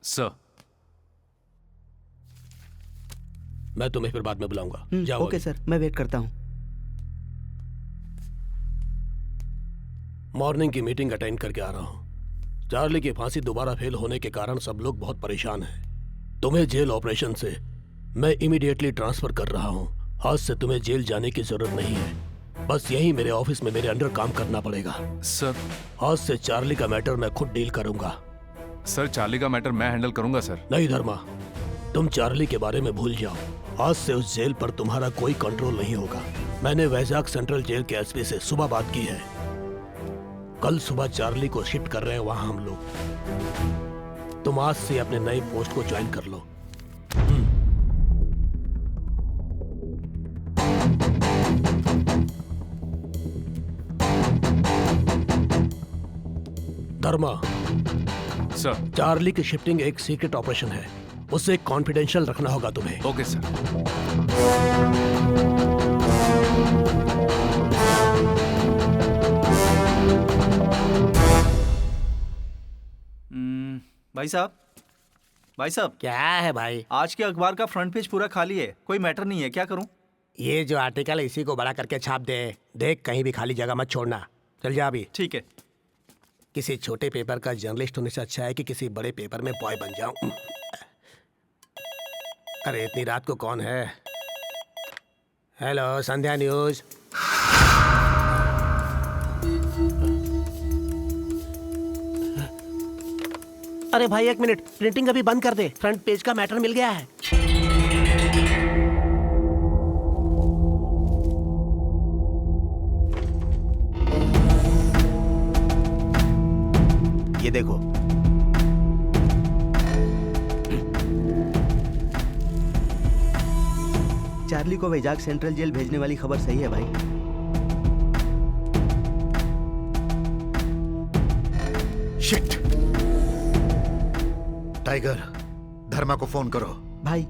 सर, मैं तुम्हें फिर बाद में बुलाऊंगा। जाओ ओके सर, मैं वेट करता हूँ। मॉर्निंग की मीटिंग अटेंड करके आ रहा हूँ। चार्ली की फांसी दोबारा फेल होने के कारण सब लोग बहुत परेशान हैं। तुम्हें जेल ऑपरेशन से मैं इमीडिएटली ट्रांसफर कर रहा हूँ। आज से तुम्हें जेल जाने की जरूरत नहीं है, बस यहीं मेरे ऑफिस में मेरे अंडर काम करना पड़ेगा। सर, आज से चार्ली का मैटर मैं खुद डील करूंगा। सर चार्ली का मैटर मैं हैंडल करूंगा सर। नहीं धर्मा, तुम चार्ली के बारे में भूल जाओ। आज से उस जेल पर तुम्हारा कोई कंट्रोल नहीं होगा। मैंने वैजाग सेंट्रल जेल के एसपी से सुबह बात की है। कल सुबह चार्ली को शिफ्ट कर रहे हैं वहां हम लोग। तुम आज से अपने नए पोस्ट को ज्वाइन कर लो। धर्मा, सर। चार्ली की शिफ्टिंग एक सीक्रेट ऑपरेशन है, उसे कॉन्फिडेंशियल रखना होगा तुम्हें। Okay sir. भाई साहब, भाई साहब, क्या है भाई? आज के अखबार का फ्रंट पेज पूरा खाली है, कोई मैटर नहीं है, क्या करूं? ये जो आर्टिकल है इसी को बड़ा करके छाप दे। देख, कहीं भी खाली जगह मत छोड़ना। चल जा अभी। ठीक है। किसी छोटे पेपर का जर्नलिस्ट होने से अच्छा है कि किसी बड़े पेपर में बॉय बन जाऊं। अरे इतनी रात को कौन है? हेलो, संध्या न्यूज। अरे भाई एक मिनट, प्रिंटिंग अभी बंद कर दे, फ्रंट पेज का मैटर मिल गया है। ये देखो, चार्ली को वैजाग सेंट्रल जेल भेजने वाली खबर सही है भाई। शिट! टाइगर, धर्मा को फोन करो। भाई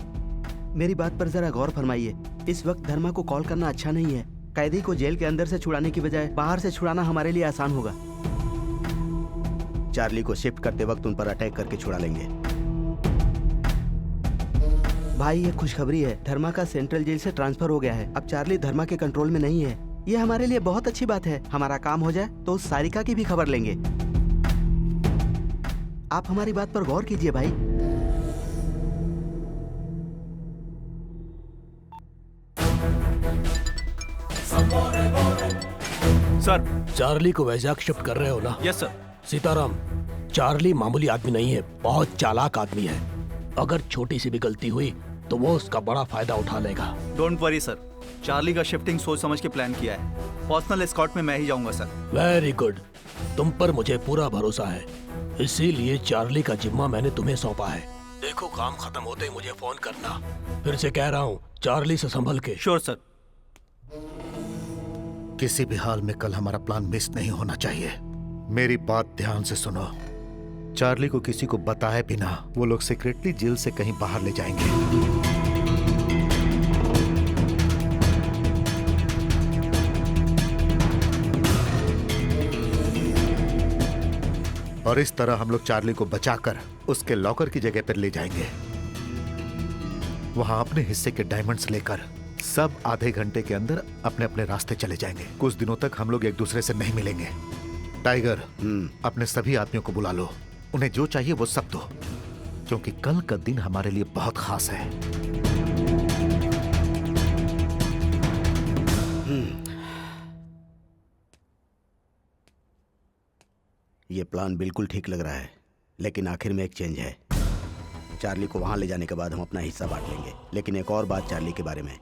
मेरी बात पर जरा गौर फरमाइए। इस वक्त धर्मा को कॉल करना अच्छा नहीं है। कैदी को जेल के अंदर से छुड़ाने की बजाय बाहर से छुड़ाना हमारे लिए आसान होगा। चार्ली को शिफ्ट करते वक्त उन पर अटैक करके छुड़ा लेंगे। भाई ये खुशखबरी है, धर्मा का सेंट्रल जेल से ट्रांसफर हो गया है। अब चार्ली धर्मा के कंट्रोल में नहीं है। ये हमारे लिए बहुत अच्छी बात है। हमारा काम हो जाए तो उस सारिका की भी खबर लेंगे। आप हमारी बात पर गौर कीजिए भाई। सर। चार्ली को वैजाग शिफ्ट कर रहे हो ना? Yes sir. सीताराम, चार्ली मामूली आदमी नहीं है, बहुत चालाक आदमी है। अगर छोटी सी भी गलती हुई तो वो उसका बड़ा फायदा उठा लेगा। डोंट वरी सर, चार्ली का शिफ्टिंग सोच समझ के प्लान किया है। पर्सनल एस्कॉर्ट में मैं ही जाऊंगा सर। वेरी गुड, तुम पर मुझे पूरा भरोसा है, इसीलिए चार्ली का जिम्मा मैंने तुम्हें सौंपा है। देखो काम खत्म होते ही मुझे फोन करना। फिर से कह रहा हूँ, चार्ली से संभल के। Sure sir. किसी भी हाल में कल हमारा प्लान मिस नहीं होना चाहिए। मेरी बात ध्यान से सुनो। चार्ली को किसी को बताए बिना वो लोग सीक्रेटली जेल से कहीं बाहर ले जाएंगे। और इस तरह हम लोग चार्ली को बचाकर उसके लॉकर की जगह पर ले जाएंगे। वहां अपने हिस्से के डायमंड्स लेकर सब आधे घंटे के अंदर अपने अपने रास्ते चले जाएंगे। कुछ दिनों तक हम लोग एक दूसरे से नहीं मिलेंगे। टाइगर, अपने सभी आदमियों को बुला लो। उन्हें जो चाहिए वो सब दो, क्योंकि कल का दिन हमारे लिए बहुत खास है। ये प्लान बिल्कुल ठीक लग रहा है, लेकिन आखिर में एक चेंज है। चार्ली को वहां ले जाने के बाद हम अपना हिस्सा बांट लेंगे। लेकिन एक और बात चार्ली के बारे में,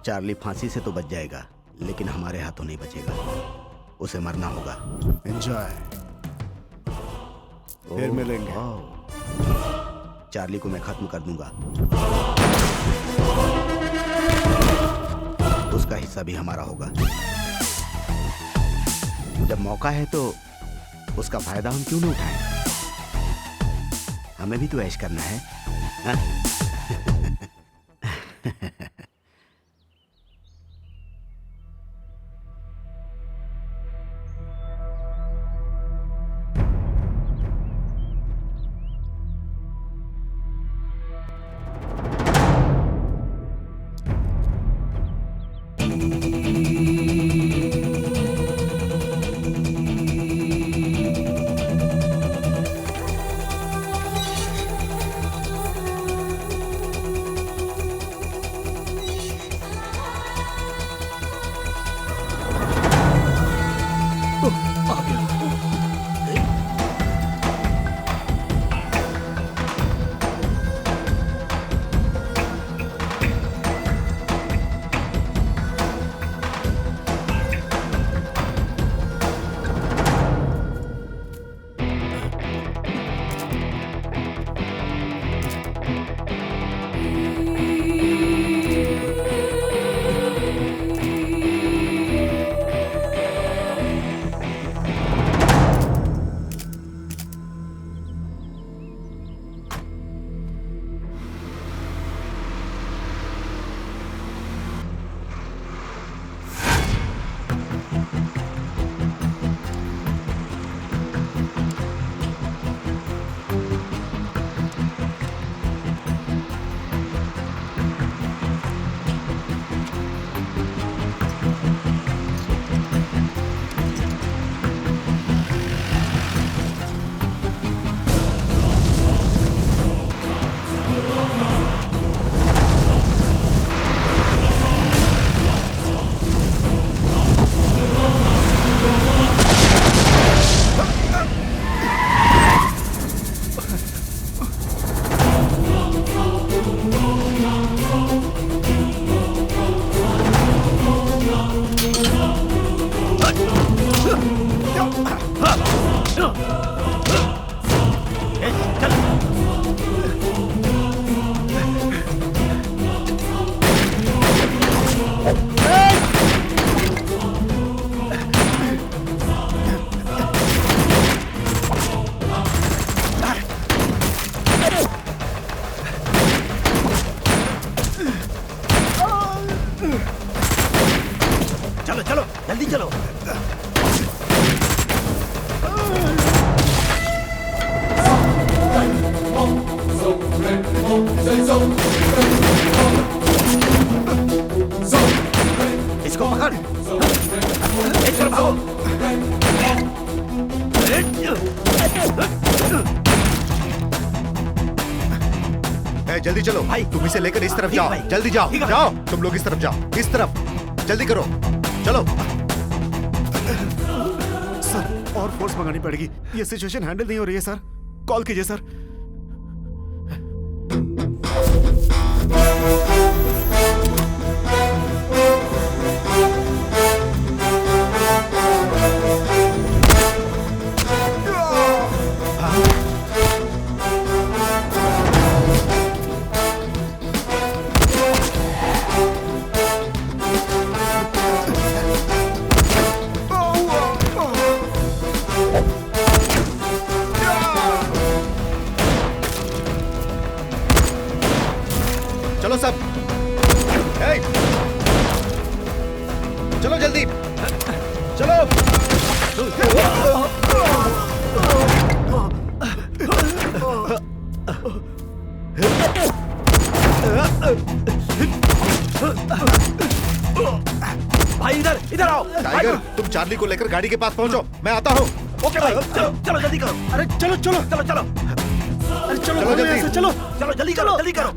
चार्ली फांसी से तो बच जाएगा, लेकिन हमारे हाथों नहीं बचेगा। उसे मरना होगा। एंजॉय, फिर मिलेंगे। चार्ली को मैं खत्म कर दूंगा, उसका हिस्सा भी हमारा होगा। जब मौका है तो उसका फायदा हम क्यों न उठाएं? हमें भी तो ऐश करना है, हा? जल्दी चलो भाई, तुम इसे लेकर इस तरफ जाओ। जल्दी जाओ, जाओ तुम लोग इस तरफ जाओ, इस तरफ जल्दी करो, चलो। सर और फोर्स मंगानी पड़ेगी, ये सिचुएशन हैंडल नहीं हो रही है सर। कॉल कीजिए सर। चलो सब, ए, चलो जल्दी, चलो। भाई इधर इधर आओ। टाइगर, तुम चार्ली को लेकर गाड़ी के पास पहुंचो, मैं आता हूँ। ओके भाई, चलो चलो जल्दी करो। अरे चलो चलो चलो चलो, अरे चलो चलो जल्दी। ऐसे चलो। चलो जल्दी करो, जल्दी करो।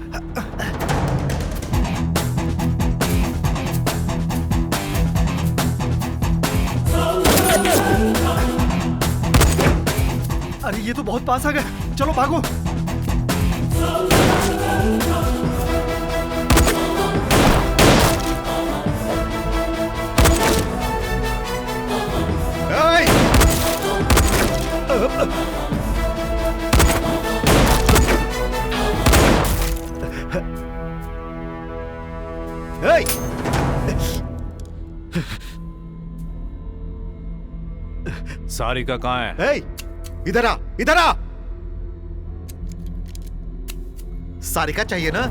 अरे ये तो बहुत पास आ गए, चलो भागो। सारिका कहाँ है? इधर आ, इधर आ। सारिका चाहिए ना?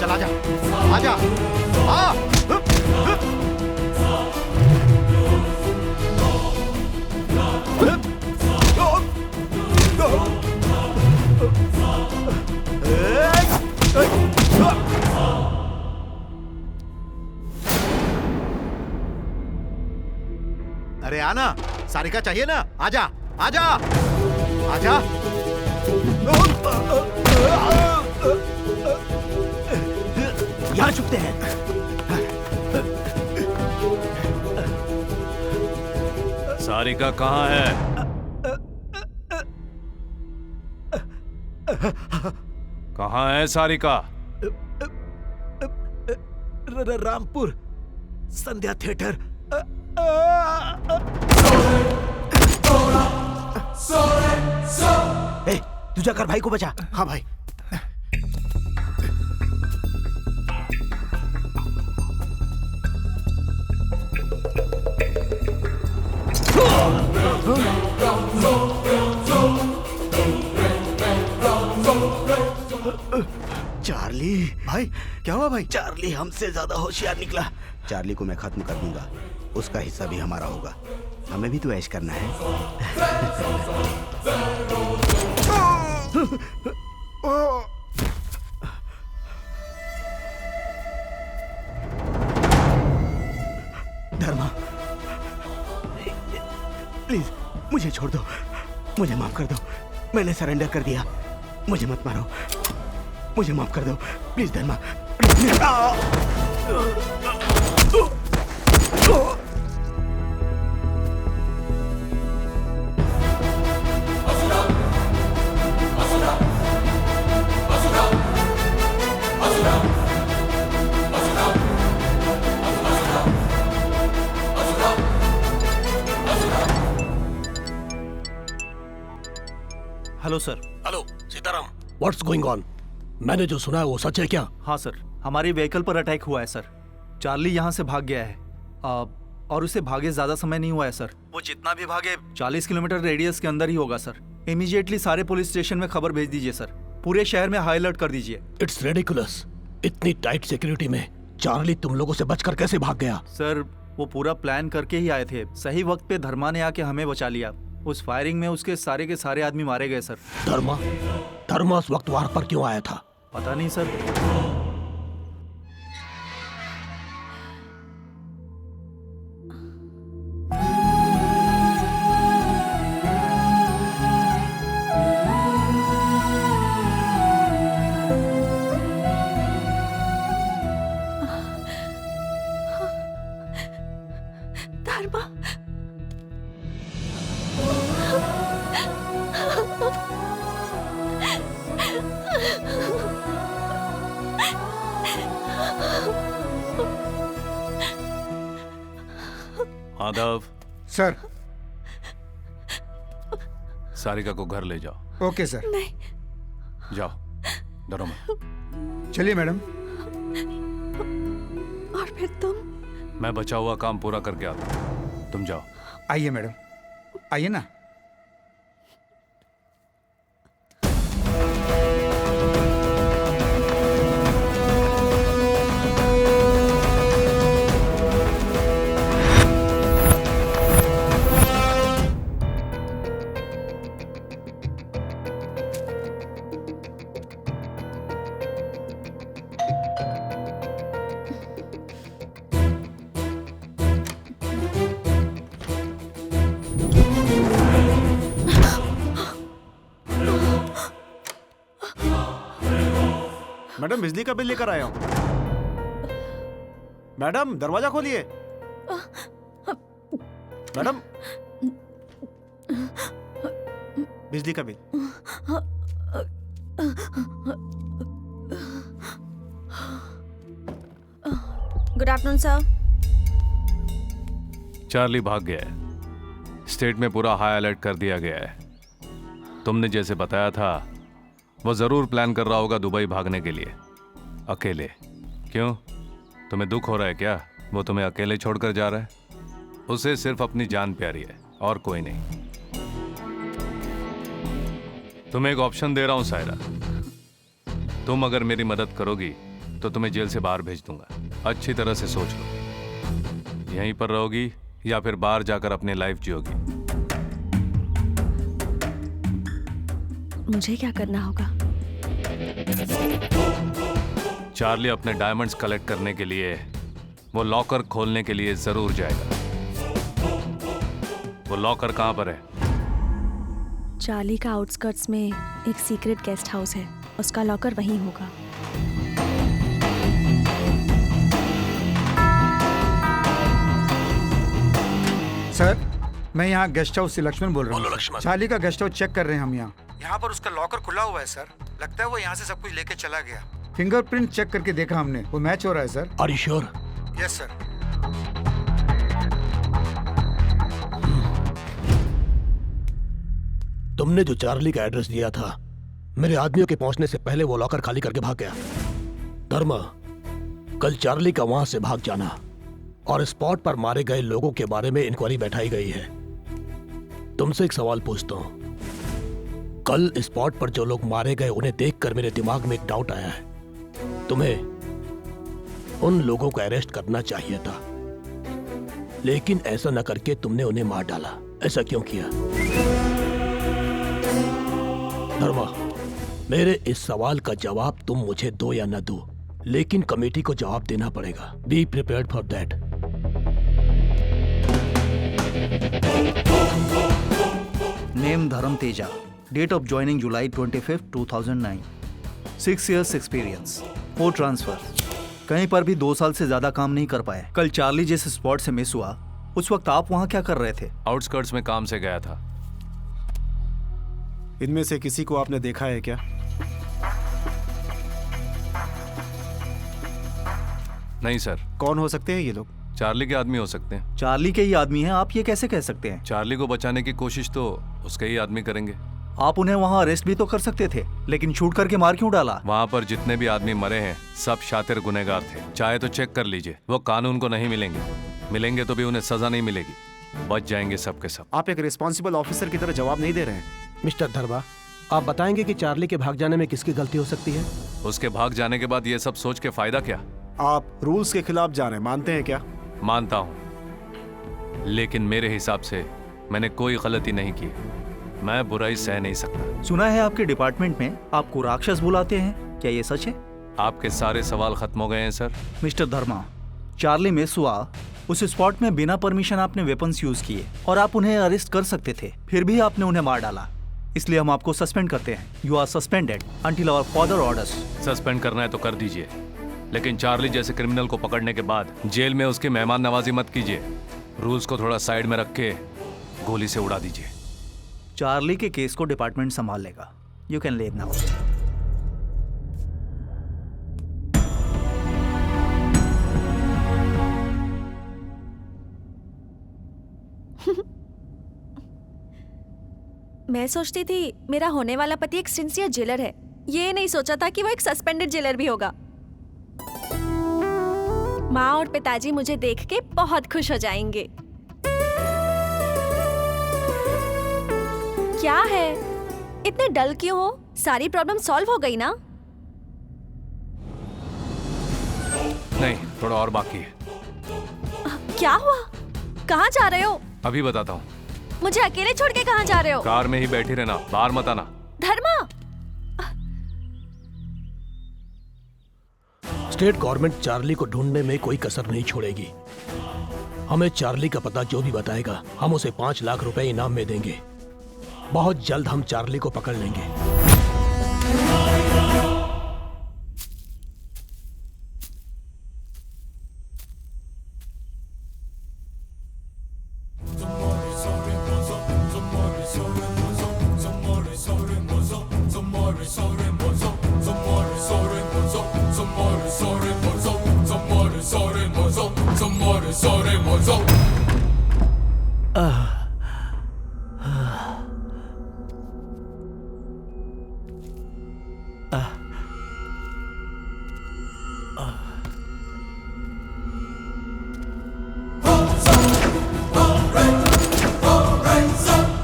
चल आजा, आजा, आ। अरे आना, सारिका चाहिए ना? आजा, आजा, आजा। यहाँ छुपते हैं। सारिका कहाँ है? कहाँ है सारिका? रामपुर संध्या थिएटर। तू जाकर भाई को बचा। हाँ भाई। चार्ली भाई क्या हुआ भाई? चार्ली हमसे ज्यादा होशियार निकला। चार्ली को मैं खत्म कर दूंगा, उसका हिस्सा भी हमारा होगा। हमें भी तो ऐश करना है। धर्मा, प्लीज मुझे छोड़ दो, मुझे माफ कर दो। मैंने सरेंडर कर दिया, मुझे मत मारो, मुझे माफ कर दो please Dharma. Hello sir. Hello Sitaram, what's going on? मैंने जो सुना है वो सच है क्या? हाँ सर, हमारी व्हीकल पर अटैक हुआ है सर। चार्ली यहाँ से भाग गया है और उसे भागे ज्यादा समय नहीं हुआ है सर। वो जितना भी भागे 40 किलोमीटर रेडियस के अंदर ही होगा सर। इमीडिएटली सारे पुलिस स्टेशन में खबर भेज दीजिए सर। पूरे शहर में हाई अलर्ट कर दीजिए। इट्स रेडिकुलस, इतनी टाइट सिक्योरिटी में चार्ली तुम लोगों से बचकर कैसे भाग गया? सर वो पूरा प्लान करके ही आए थे। सही वक्त पे धर्मा ने आके हमें बचा लिया। उस फायरिंग में उसके सारे के सारे आदमी मारे गए सर। धर्मा उस वक्त वहां पर क्यों आया था? पता नहीं सर। धर्मा, माधव, सर। सारिका को घर ले जाओ। Okay sir. नहीं। जाओ, डरो मत। चलिए मैडम। और फिर तुम? मैं बचा हुआ काम पूरा करके आता हूँ, तुम जाओ। आइए मैडम, आइए ना। मैडम, बिजली का बिल लेकर आया हूँ। मैडम, दरवाजा खोलिए। मैडम, बिजली का bill. Good afternoon sir. Charlie भाग गया है। स्टेट में पूरा हाई अलर्ट कर दिया गया है। तुमने जैसे बताया था, वो जरूर प्लान कर रहा होगा दुबई भागने के लिए, अकेले। क्यों, तुम्हें दुख हो रहा है क्या? वो तुम्हें अकेले छोड़कर जा रहा है? उसे सिर्फ अपनी जान प्यारी है, और कोई नहीं। तुम्हें एक ऑप्शन दे रहा हूं सायरा, तुम अगर मेरी मदद करोगी तो तुम्हें जेल से बाहर भेज दूंगा। अच्छी तरह से सोच लो, यहीं पर रहोगी या फिर बाहर जाकर अपनी लाइफ जियोगी। मुझे क्या करना होगा? चार्ली अपने डायमंड्स कलेक्ट करने के लिए वो लॉकर खोलने के लिए जरूर जाएगा। वो लॉकर कहां पर है? चार्ली का आउटस्कर्ट्स में एक सीक्रेट गेस्ट हाउस है, उसका लॉकर वहीं होगा। सर, मैं यहाँ गेस्ट हाउस से लक्ष्मण बोल रहा बोलो हूँ। लक्ष्मण। चार्ली का गेस्ट हाउस चेक कर रहे हैं हम यहाँ पर उसका लॉकर खुला हुआ है सर। लगता है वो यहाँ से सब कुछ लेके चला गया। फिंगरप्रिंट चेक करके देखा हमने, वो मैच हो रहा है sir. Are you sure? Yes sir. तुमने जो चार्ली का एड्रेस दिया था, मेरे आदमियों के पहुंचने से पहले वो लॉकर खाली करके भाग गया। धर्मा, कल चार्ली का वहां से भाग जाना और स्पॉट पर मारे गए लोगों के बारे में इंक्वायरी बैठाई गई है। तुमसे एक सवाल पूछता हूं, कल स्पॉट पर जो लोग मारे गए उन्हें देखकर मेरे दिमाग में एक डाउट आया है। तुम्हें उन लोगों को अरेस्ट करना चाहिए था, लेकिन ऐसा न करके तुमने उन्हें मार डाला। ऐसा क्यों किया? धर्मा, मेरे इस सवाल का जवाब तुम मुझे दो या न दो, लेकिन कमेटी को जवाब देना पड़ेगा। Be prepared for that. Name Dharma Teja, date of joining July 25, 2009, 6 years experience, 4 transfer. कहीं पर भी 2 साल से ज्यादा काम नहीं कर पाए। कल चार्ली जिस स्पॉट से मिस हुआ, उस वक्त आप वहां क्या कर रहे थे? आउटस्कर्ट्स में काम से गया था। इनमें से किसी को आपने देखा है क्या? नहीं सर। कौन हो सकते हैं ये लोग? चार्ली के आदमी हो सकते हैं। चार्ली के ही आदमी हैं, आप ये कैसे कह सकते हैं? चार्ली को बचाने की कोशिश तो उसके ही आदमी करेंगे। आप उन्हें वहां अरेस्ट भी तो कर सकते थे, लेकिन शूट करके मार क्यों डाला? वहां पर जितने भी आदमी मरे हैं सब शातिर गुनहगार थे। चाहे तो चेक कर लीजिए, वो कानून को नहीं मिलेंगे, मिलेंगे तो भी उन्हें सजा नहीं मिलेगी, बच जाएंगे सब के सब। आप एक रिस्पॉन्सिबल ऑफिसर की तरह जवाब नहीं दे रहे हैं। मिस्टर धर्मा, आप बताएंगे कि चार्ली के भाग जाने में किसकी गलती हो सकती है? उसके भाग जाने के बाद ये सब सोच के फायदा क्या? आप रूल्स के खिलाफ जा रहे हैं, मानते हैं क्या? मानता हूं, लेकिन मेरे हिसाब से मैंने कोई गलती नहीं की। मैं बुराई सह नहीं सकता। सुना है आपके डिपार्टमेंट में आपको राक्षस बुलाते हैं, क्या ये सच है? आपके सारे सवाल खत्म हो गए हैं सर। मिस्टर धर्मा, चार्ली मिस हुआ उस स्पॉट में बिना परमिशन आपने वेपन्स यूज किए और आप उन्हें अरेस्ट कर सकते थे, फिर भी आपने उन्हें मार डाला। इसलिए हम आपको सस्पेंड करते हैं। You are suspended until our further orders. Suspend करना है तो कर दीजिए, लेकिन चार्ली जैसे क्रिमिनल को पकड़ने के बाद जेल में उसकी मेहमान नवाजी मत कीजिए। रूल्स को थोड़ा साइड में रख के गोली से उड़ा दीजिए। चार्ली के केस को डिपार्टमेंट संभाल लेगा। You can leave now. मैं सोचती थी मेरा होने वाला पति एक सिंसियर जेलर है, ये नहीं सोचा था कि वो एक सस्पेंडेड जेलर भी होगा। माँ और पिताजी मुझे देख के बहुत खुश हो जाएंगे। क्या है, इतने डल क्यों हो? सारी प्रॉब्लम सॉल्व हो गई ना? नहीं, थोड़ा और बाकी है। क्या हुआ? कहाँ जा रहे हो? अभी बताता हूँ। मुझे अकेले छोड़ के कहाँ जा रहे हो? कार में ही बैठी रहना, बाहर मत आना। धर्मा, स्टेट गवर्नमेंट चार्ली को ढूंढने में कोई कसर नहीं छोड़ेगी। हमें चार्ली का पता जो भी बताएगा हम उसे 5 लाख रुपए इनाम में देंगे। बहुत जल्द हम चार्ली को पकड़ लेंगे।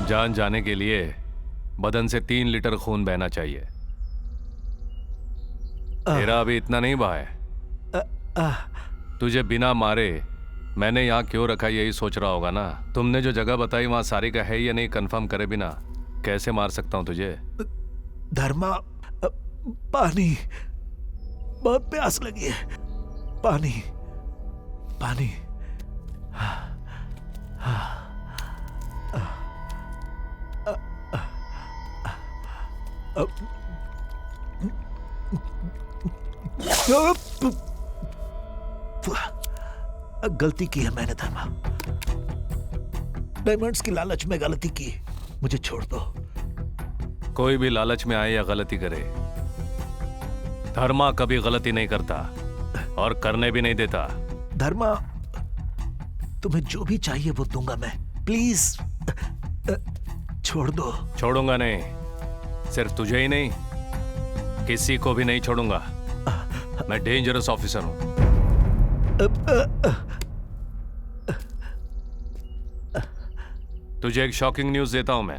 जान जाने के लिए बदन से 3 लीटर खून बहना चाहिए। तेरा अभी इतना नहीं बहा है। तुझे बिना मारे मैंने यहाँ क्यों रखा यही सोच रहा होगा ना। तुमने जो जगह बताई वहां सारिका है या नहीं कंफर्म करे बिना कैसे मार सकता हूँ तुझे। धर्मा, पानी, बहुत प्यास लगी है। पानी, पानी। गलती की है मैंने धर्मा, डायमंड्स की लालच में गलती की। मुझे छोड़ दो। कोई भी लालच में आए या गलती करे, धर्मा कभी गलती नहीं करता और करने भी नहीं देता। धर्मा, तुम्हें जो भी चाहिए वो दूंगा मैं। प्लीज छोड़ दो। छोड़ूंगा नहीं, सिर्फ तुझे ही नहीं किसी को भी नहीं छोड़ूंगा। मैं डेंजरस ऑफिसर हूं। तुझे एक शॉकिंग न्यूज देता हूं मैं।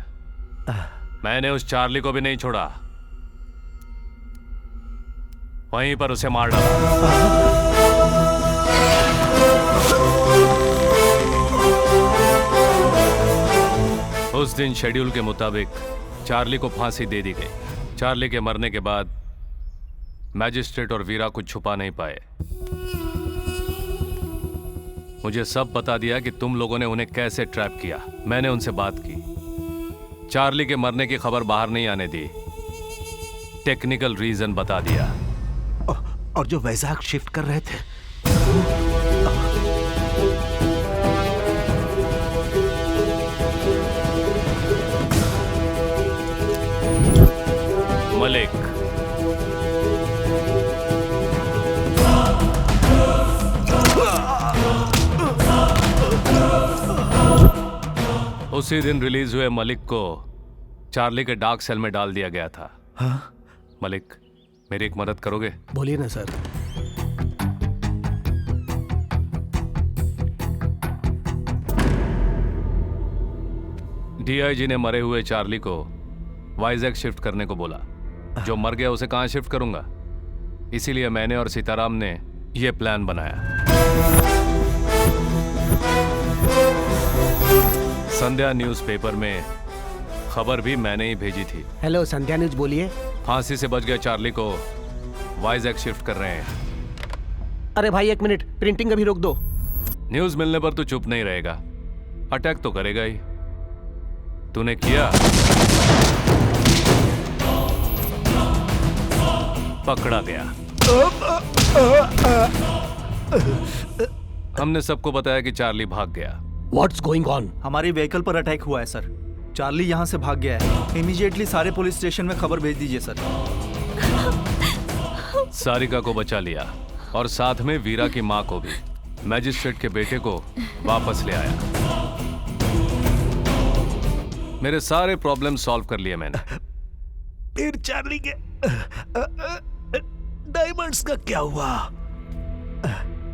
मैंने उस चार्ली को भी नहीं छोड़ा, वहीं पर उसे मार डाला। उस दिन शेड्यूल के मुताबिक चार्ली को फांसी दे दी गई। चार्ली के मरने के बाद मैजिस्ट्रेट और वीरा कुछ छुपा नहीं पाए। मुझे सब बता दिया कि तुम लोगों ने उन्हें कैसे ट्रैप किया। मैंने उनसे बात की, चार्ली के मरने की खबर बाहर नहीं आने दी, टेक्निकल रीजन बता दिया। और जो वैजाग शिफ्ट कर रहे थे, मलिक, उसी दिन रिलीज हुए मलिक को चार्ली के डार्क सेल में डाल दिया गया था। हाँ? मलिक, मेरी एक मदद करोगे? बोलिए ना सर। डीआईजी ने मरे हुए चार्ली को वाइजैक शिफ्ट करने को बोला। जो मर गया उसे कहां शिफ्ट करूंगा, इसीलिए मैंने और सीताराम ने यह प्लान बनाया। संध्या न्यूज़पेपर में खबर भी मैंने ही भेजी थी। हेलो, संध्या न्यूज बोलिए। फांसी से बच गए चार्ली को वाइजैक शिफ्ट कर रहे हैं। अरे भाई 1 मिनट, प्रिंटिंग अभी रोक दो। न्यूज मिलने पर तू चुप नहीं रहेगा, अटैक तो करेगा ही। तूने किया, पकड़ा गया। हमने सबको बताया कि चार्ली भाग गया। What's going on? हमारी व्हीकल पर अटैक हुआ है सर। चार्ली यहाँ से भाग गया है। इमीडिएटली सारे पुलिस स्टेशन में खबर भेज दीजिए सर। सारिका को बचा लिया और साथ में वीरा की माँ को भी। मैजिस्ट्रेट के बेटे को वापस ले आया। मेरे सारे प्रॉब्लम सॉल्व कर लिए मैंने। फिर चार्ली के डायमंड्स का क्या हुआ?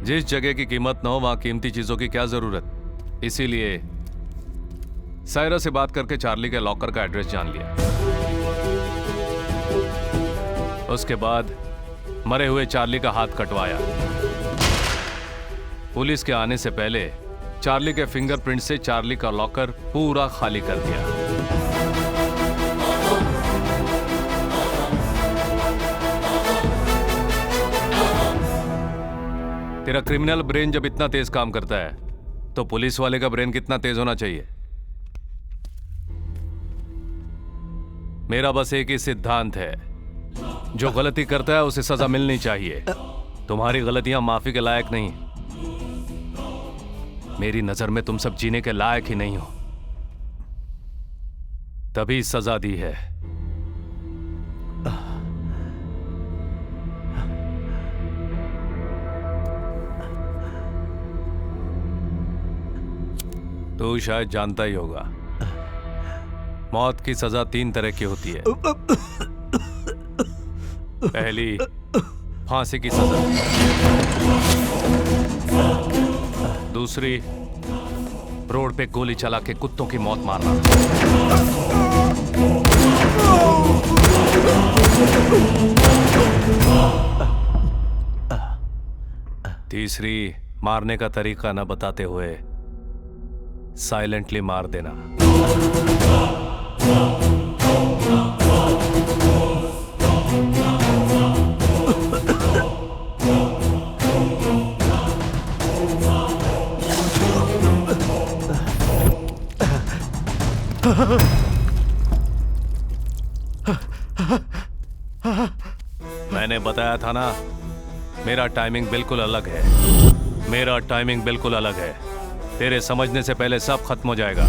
जिस जगह की कीमत न हो वहां कीमती चीजों की क्या जरूरत, इसीलिए सायरा से बात करके चार्ली के लॉकर का एड्रेस जान लिया। उसके बाद मरे हुए चार्ली का हाथ कटवाया। पुलिस के आने से पहले चार्ली के फिंगरप्रिंट से चार्ली का लॉकर पूरा खाली कर दिया। तेरा क्रिमिनल ब्रेन जब इतना तेज काम करता है तो पुलिस वाले का ब्रेन कितना तेज होना चाहिए? मेरा बस एक ही सिद्धांत है, जो गलती करता है उसे सजा मिलनी चाहिए। तुम्हारी गलतियां माफी के लायक नहीं। मेरी नजर में तुम सब जीने के लायक ही नहीं हो, तभी सजा दी है। तू शायद जानता ही होगा, मौत की सजा 3 तरह की होती है। पहली, फांसी की सजा। दूसरी, रोड पे गोली चला के कुत्तों की मौत मारना। तीसरी, मारने का तरीका न बताते हुए साइलेंटली मार देना। मैंने बताया था ना, मेरा टाइमिंग बिल्कुल अलग है। मेरा टाइमिंग बिल्कुल अलग है। तेरे समझने से पहले सब खत्म हो जाएगा।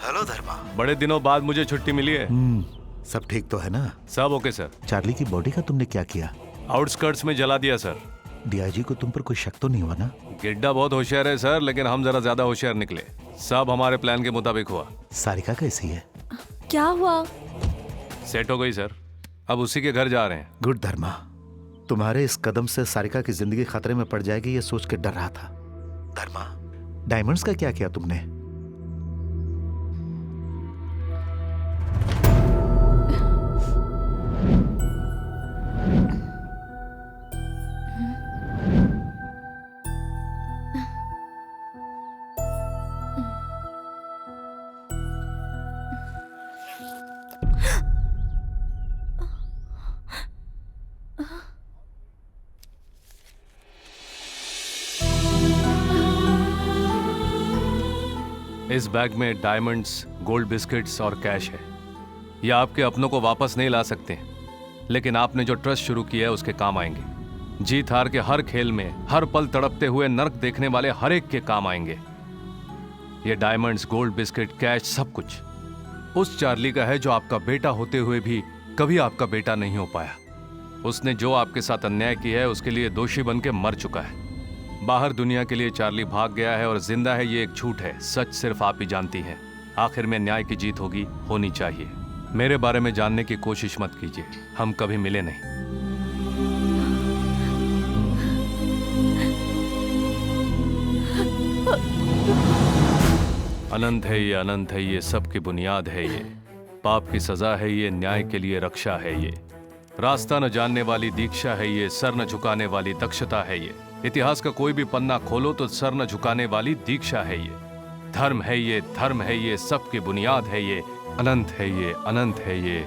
हेलो धर्मा। बड़े दिनों बाद मुझे छुट्टी मिली है। सब ठीक तो है ना? सब ओके सर। चार्ली की बॉडी का तुमने क्या किया? आउटस्कर्ट्स में जला दिया सर। डीआईजी को तुम पर कोई शक तो नहीं हुआ ना? गिड्डा बहुत होशियार है सर, लेकिन हम जरा ज्यादा होशियार निकले। सब हमारे प्लान के मुताबिक हुआ। सारिका कैसी है? क्या हुआ? सेट हो गई सर, अब उसी के घर जा रहे हैं। गुड धर्मा। तुम्हारे इस कदम से सारिका की जिंदगी खतरे में पड़ जाएगी ये सोच के डर रहा था। धर्मा, डायमंड्स का क्या किया तुमने? इस बैग में डायमंड्स, गोल्ड बिस्किट्स और कैश है। ये आपके अपनों को वापस नहीं ला सकते, लेकिन आपने जो ट्रस्ट शुरू किया है उसके काम आएंगे। जीत हार के हर खेल में हर पल तड़पते हुए नर्क देखने वाले हर एक के काम आएंगे। ये डायमंड्स, गोल्ड बिस्किट, कैश सब कुछ उस चार्ली का है जो आपका बेटा होते हुए भी कभी आपका बेटा नहीं हो पाया। उसने जो आपके साथ अन्याय किया है उसके लिए दोषी बन के मर चुका है। बाहर दुनिया के लिए चार्ली भाग गया है और जिंदा है, ये एक झूठ है। सच सिर्फ आप ही जानती हैं। आखिर में न्याय की जीत होगी, होनी चाहिए। मेरे बारे में जानने की कोशिश मत कीजिए, हम कभी मिले नहीं। अनंत है ये, अनंत है ये, सबकी बुनियाद है ये। पाप की सजा है ये, न्याय के लिए रक्षा है ये। रास्ता न जानने वाली दीक्षा है ये, सर न झुकाने वाली दक्षता है ये। इतिहास का कोई भी पन्ना खोलो तो सर न झुकाने वाली दीक्षा है ये। धर्म है ये, धर्म है ये, सबकी बुनियाद है ये। अनंत है ये, अनंत है ये,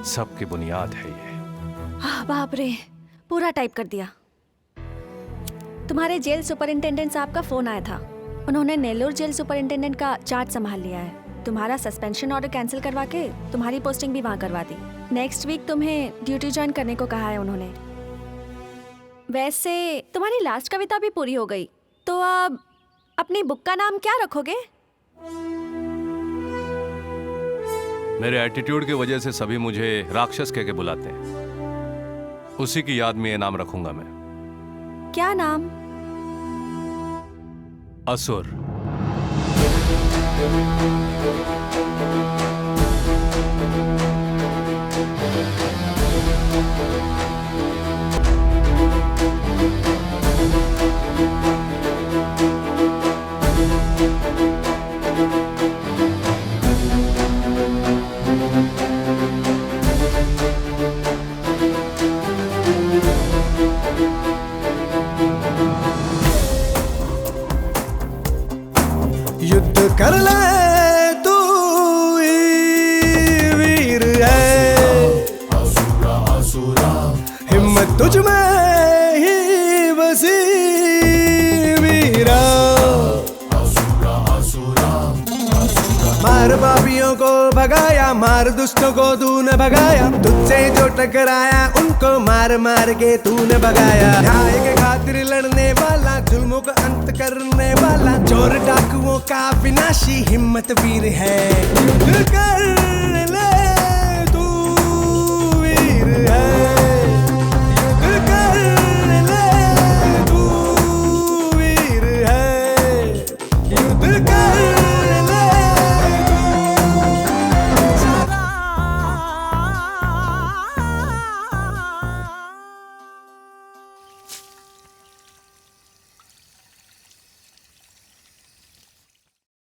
सबकी बुनियाद है ये। बाप रे, पूरा टाइप कर दिया। तुम्हारे जेल सुपरिंटेंडेंट साहब का फोन आया था। उन्होंने नेल्लोर जेल सुपरिंटेंडेंट का चार्ज संभाल लिया है। तुम्हारा सस्पेंशन ऑर्डर कैंसिल करवा के तुम्हारी पोस्टिंग भी वहाँ करवा दी। नेक्स्ट वीक तुम्हें ड्यूटी ज्वाइन करने को कहा है उन्होंने। वैसे तुम्हारी लास्ट कविता भी पूरी हो गई, तो अब अपनी बुक का नाम क्या रखोगे? मेरे एटीट्यूड की वजह से सभी मुझे राक्षस कह के बुलाते हैं। उसी की याद में ये नाम रखूंगा मैं। क्या नाम? असुर। युद्ध कर ले तू ही वीर है, हिम्मत तुझ में ही बसी वीरा। मार पापियों को भगाया, मार दुष्टों को तूने भगाया, तुझसे जो टकराया उनको मार मार के तूने भगाया। न्याय के खातिर लड़ने वाला, जुल्मों का अंत करने वाला, चोर डाकुओं का विनाशी हिम्मत वीर है। युद्ध कर ले तू वीर है।